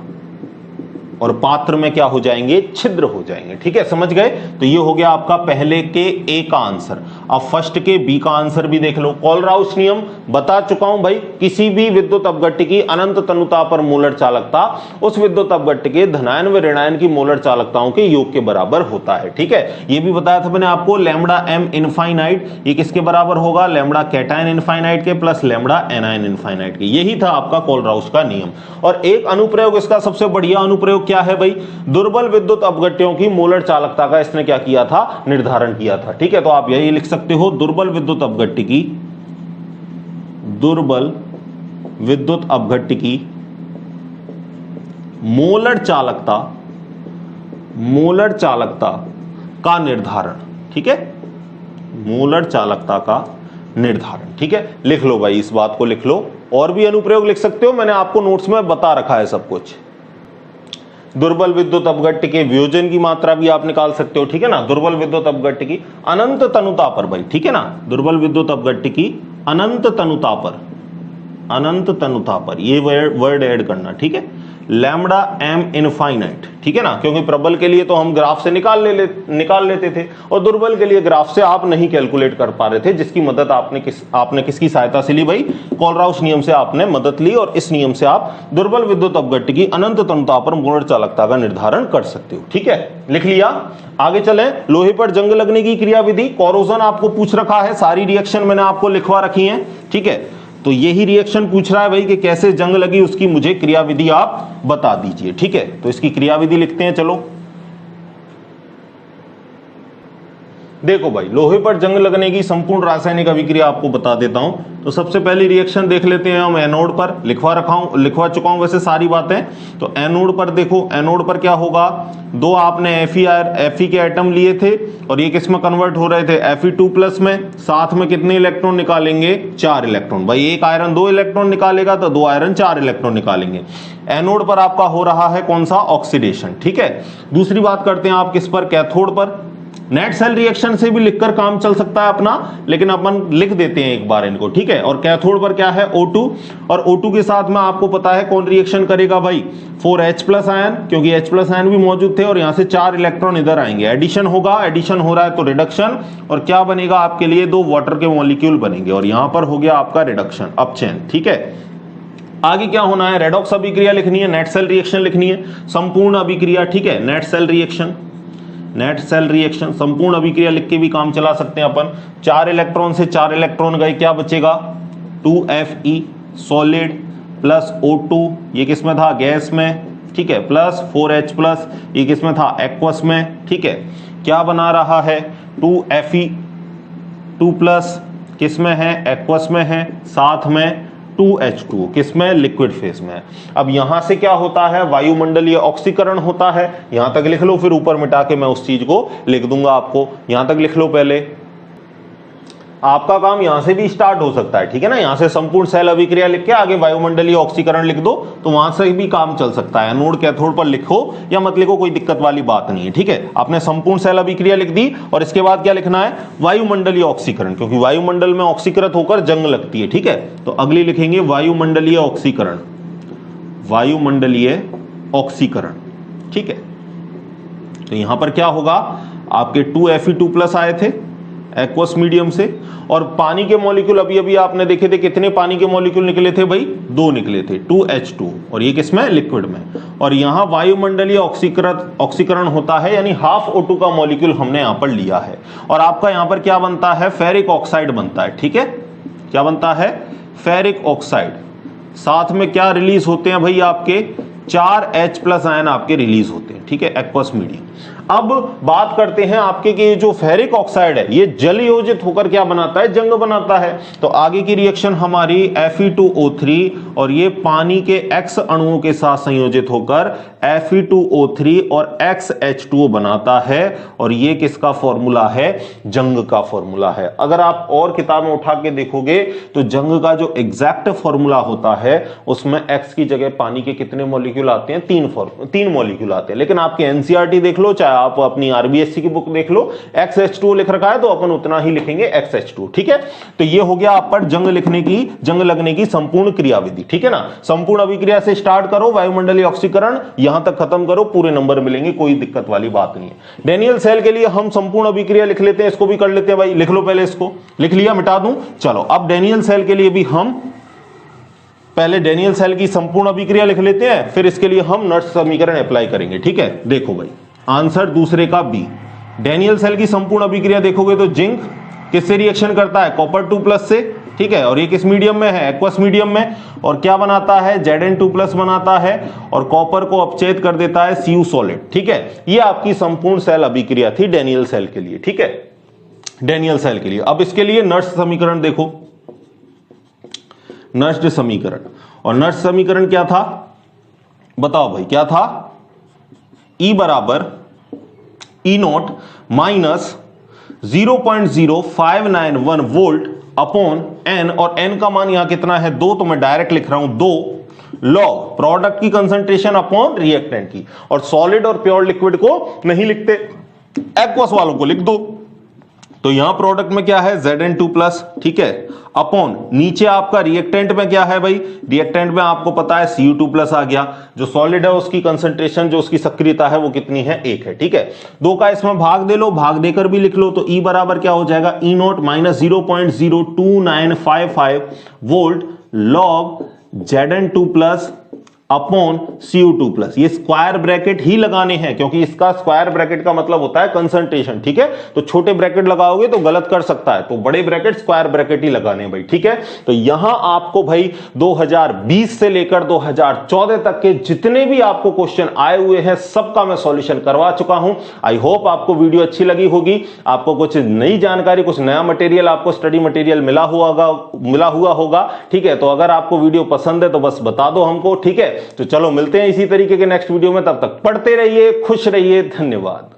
और पात्र में क्या हो जाएंगे? छिद्र हो जाएंगे। ठीक है, समझ गए? तो ये हो गया आपका पहले के ए का आंसर। अब फर्स्ट के बी का आंसर भी देख लो। कोलराउस नियम बता चुका हूं भाई, किसी भी विद्युत अपघट्य की अनंत तनुता पर मोलर चालकता उस विद्युत अपघट्य के धनायन व ऋणायन की मोलर चालकताओं के योग के बराबर होता है। ठीक है, ये भी बताया था मैंने आपको, λm इनफाइनाइट ये किसके बराबर होगा? लैम्बडा कैटायन इनफाइनाइट के प्लस लैम्बडा एनायन इनफाइनाइट के। यही था आपका कोलराउस का नियम। और एक अनुप्रयोग, इसका सबसे बढ़िया अनुप्रयोग क्या है भाई? दुर्बल विद्युत अपघट्यों की मोलर चालकता का इसने क्या किया था? निर्धारण किया था। ठीक है, तो आप यही लिख सकते हो, दुर्बल विद्युत अपघट्य की मोलर चालकता का निर्धारण। ठीक है, मोलर चालकता का निर्धारण। ठीक है, लिख लो भाई, इस बात को लिख लो। और भी अनुप्रयोग लिख सकते हो, मैंने आपको नोट्स में बता रखा है सब कुछ। दुर्बल विद्युत अपघट्य के वियोजन की मात्रा भी आप निकाल सकते हो, ठीक है ना। दुर्बल विद्युत अपघट्य की अनंत तनुता पर भाई, ठीक है ना, दुर्बल विद्युत अपघट्य की अनंत तनुता पर, अनंत तनुता पर ये वर्ड ऐड करना, ठीक है। लैम्बडा एम इनफाइनाइट, ठीक है ना, क्योंकि प्रबल के लिए तो हम ग्राफ से निकाल लेते थे और दुर्बल के लिए ग्राफ से आप नहीं कैलकुलेट कर पा रहे थे, जिसकी मदद आपने किसकी सहायता से ली भाई, कोलराउस नियम से आपने मदद ली और इस नियम से आप दुर्बल विद्युत अपघट्य की अनंत तनुता पर मोड़ चालकता का निर्धारण कर सकते हो, ठीक है। लिख लिया, आगे चलें। लोहे पर जंग लगने की क्रियाविधि, कोरोजन आपको पूछ रखा है, सारी रिएक्शन मैंने आपको लिखवा रखी है, ठीक है। तो यही रिएक्शन पूछ रहा है भाई कि कैसे जंग लगी, उसकी मुझे क्रियाविधि आप बता दीजिए, ठीक है। तो इसकी क्रियाविधि लिखते हैं, चलो देखो भाई, लोहे पर जंग लगने की संपूर्ण रासायनिक अभिक्रिया आपको बता देता हूं। तो सबसे पहली रिएक्शन देख लेते हैं हम एनोड पर, लिखवा चुका हूं वैसे सारी बातें। तो एनोड पर देखो, एनोड पर क्या होगा, दो आपने Fe के एटम लिए थे और ये किस में कन्वर्ट हो रहे थे, Fe2+ में। साथ में कितने इलेक्ट्रॉन निकालेंगे, 4 इलेक्ट्रॉन। भाई एक आयरन 2 इलेक्ट्रॉन निकालेगा तो 2 आयरन 4 इलेक्ट्रॉन निकालेंगे। एनोड पर आपका हो रहा है कौन सा, ऑक्सीडेशन, ठीक है। दूसरी बात करते हैं आप किस पर, कैथोड पर। नेट सेल रिएक्शन से भी लिखकर काम चल सकता है अपना, लेकिन अपन लिख देते हैं एक बार इनको, ठीक है। और कैथोड पर क्या है, O2, और O2 के साथ में आपको पता है कौन रिएक्शन करेगा भाई, 4H+ आयन, क्योंकि H+ आयन भी मौजूद थे और यहां से 4 इलेक्ट्रॉन इधर आएंगे, एडिशन होगा, एडिशन हो रहा है तो रिडक्शन, और क्या बनेगा आपके लिए, 2 वाटर के मॉलिक्यूल बनेंगे और यहां पर हो गया आपका रिडक्शन, अपचयन, ठीक है। आगे क्या होना है, रेडॉक्स अभिक्रिया लिखनी है, नेट सेल रिएक्शन लिखनी है, संपूर्ण अभिक्रिया, ठीक है। Net cell reaction, net cell reaction संपूर्ण अभिक्रिया लिख के भी काम चला सकते हैं अपन। 4 इलेक्ट्रॉन से 4 इलेक्ट्रॉन गए, क्या बचेगा, 2Fe सॉलिड प्लस O2, ये किस में था, गैस में, ठीक है, प्लस 4H+, ये किस में था, एक्वस में, ठीक है। क्या बना रहा है, 2Fe2+ किस में है, एक्वस में है, साथ में 2H2 किसमें, लिक्विड फेज में। अब यहां से क्या होता है, वायुमंडलीय ऑक्सीकरण होता है। यहां तक लिख लो, फिर ऊपर मिटा के मैं उस चीज को लिख दूंगा आपको। यहां तक लिख लो पहले, आपका काम यहां से भी स्टार्ट हो सकता है, ठीक है ना। यहां से संपूर्ण सेल अभिक्रिया लिख के आगे वायुमंडलीय ऑक्सीकरण लिख दो, तो वहां से भी काम चल सकता है। एनोड कैथोड पर लिखो या मत लिखो, कोई दिक्कत वाली बात नहीं है, ठीक है। आपने संपूर्ण सेल अभिक्रिया लिख दी और इसके बाद क्या लिखना है, वायुमंडलीय ऑक्सीकरण, क्योंकि वायुमंडल में ऑक्सीकृत होकर जंग लगती है, ठीक है। तो अगली लिखेंगे वायुमंडलीय ऑक्सीकरण, वायुमंडलीय ऑक्सीकरण, ठीक है। तो यहां पर क्या होगा, आपके 2Fe2+ आए थे एक्वस मीडियम से, और पानी के मॉलिक्यूल अभी अभी आपने देखे थे, कितने पानी के मॉलिक्यूल निकले थे भाई, 2 निकले थे, 2H2, और ये किसमें, लिक्विड में। और यहां वायुमंडलीय ऑक्सीकरण होता है, यानी हाफ O2 का मॉलिक्यूल हमने यहां पर लिया है, और आपका यहां पर क्या बनता है, फेरिक ऑक्साइड बनता है, ठीक है। क्या बनता है, फेरिक ऑक्साइड। साथ में क्या रिलीज होते हैं भाई, आपके 4H+ आयन आपके रिलीज होते हैं, ठीक है, एक्वस मीडियम। अब बात करते हैं आपके कि जो फेरिक ऑक्साइड है ये जल योजित होकर क्या बनाता है, जंग बनाता है। तो आगे की रिएक्शन हमारी Fe2O3 और ये पानी के X अणुओं के साथ संयोजित होकर Fe2O3 और XH2O बनाता है, और ये किसका फॉर्मूला है, जंग का फॉर्मूला है। अगर आप और किताबें उठा के देखोगे तो जंग का जो एग्जैक्ट फॉर्मूला होता है उसमें X की जगह पानी के कितने मॉलिक्यूल आते हैं, 3 मॉलिक्यूल आते हैं। लेकिन आपके एनसीईआरटी देख लो, चाहे आप अपनी आरबीएससी की बुक देख लो, XH2O लिख रखा है तो अपन उतना ही लिखेंगे XH2, ठीक है। तो ये हो गया आप पर जंग लगने की संपूर्ण क्रियाविधि, ठीक है ना। संपूर्ण अभिक्रिया से स्टार्ट करो, वायुमंडलीय ऑक्सीकरण यहां तक खत्म करो, पूरे नंबर मिलेंगे, कोई दिक्कत वाली बात नहीं है। डेनियल सेल के लिए हम संपूर्ण अभिक्रिया लिख लेते हैं, इसको भी कर लेते हैं भाई, लिख लो पहले, इसको लिख लिया, मिटा दूं, चलो। अब डेनियल सेल के लिए भी हम पहले डेनियल सेल की संपूर्ण अभिक्रिया लिख लेते हैं, फिर इसके लिए हम नर्स समीकरण अप्लाई करेंगे, ठीक है। देखो भाई, आंसर दूसरे का बी। डेनियल सेल की संपूर्ण अभिक्रिया देखोगे तो जिंक किससे रिएक्शन करता है, कॉपर 2+ से, ठीक है। और ये किस मीडियम में है, एक्वस मीडियम में, और क्या बनाता है, Zn2+ बनाता है, और कॉपर को अपचेत कर देता है Cu सॉलिड, ठीक है। ये आपकी संपूर्ण सेल अभिक्रिया थी डेनियल सेल के लिए, ठीक है, डेनियल सेल के लिए। अब इसके लिए नर्स समीकरण देखो, नर्स समीकरण, और नर्स समीकरण क्या था, बताओ भाई, क्या था, E बराबर E0 minus 0.0591 volt upon N, और N का मान यहां कितना है, 2, तो मैं डायरेक्ट लिख रहा हूं 2 लॉग प्रोडक्ट की कंसंट्रेशन अपॉन रिएक्टेंट की, और सॉलिड और प्योर लिक्विड को नहीं लिखते, एक्वस वालों को लिख दो। तो यहां प्रोडक्ट में क्या है Zn2+, ठीक है, अपॉन नीचे आपका रिएक्टेंट में क्या है भाई, रिएक्टेंट में आपको पता है Cu2+ आ गया। जो सॉलिड है उसकी कंसंट्रेशन, जो उसकी सक्रियता है वो कितनी है, 1 है, ठीक है। 2 का इसमें भाग दे लो, भाग देकर भी लिख लो, तो E बराबर क्या हो जाएगा, E0 - 0.02955 volt log Zn2+ upon Cu2+। ये स्क्वायर ब्रैकेट ही लगाने हैं, क्योंकि इसका स्क्वायर ब्रैकेट का मतलब होता है कंसंट्रेशन, ठीक है। तो छोटे ब्रैकेट लगाओगे तो गलत कर सकता है, तो बड़े ब्रैकेट स्क्वायर ब्रैकेट ही लगाने हैं भाई, ठीक है। तो यहां आपको भाई 2020 से लेकर 2014 तक के जितने भी आपको क्वेश्चन आए हुए हैं सबका मैं सॉल्यूशन करवा चुका हूं। आई होप आपको वीडियो अच्छी लगी होगी, आपको कुछ नई जानकारी, कुछ नया मटेरियल, आपको स्टडी मटेरियल मिला हुआ होगा, ठीक है। तो अगर आपको वीडियो पसंद है तो बस बता दो हमको, ठीक है। तो चलो मिलते हैं इसी तरीके के नेक्स्ट वीडियो में, तब तक पढ़ते रहिए, खुश रहिए, धन्यवाद।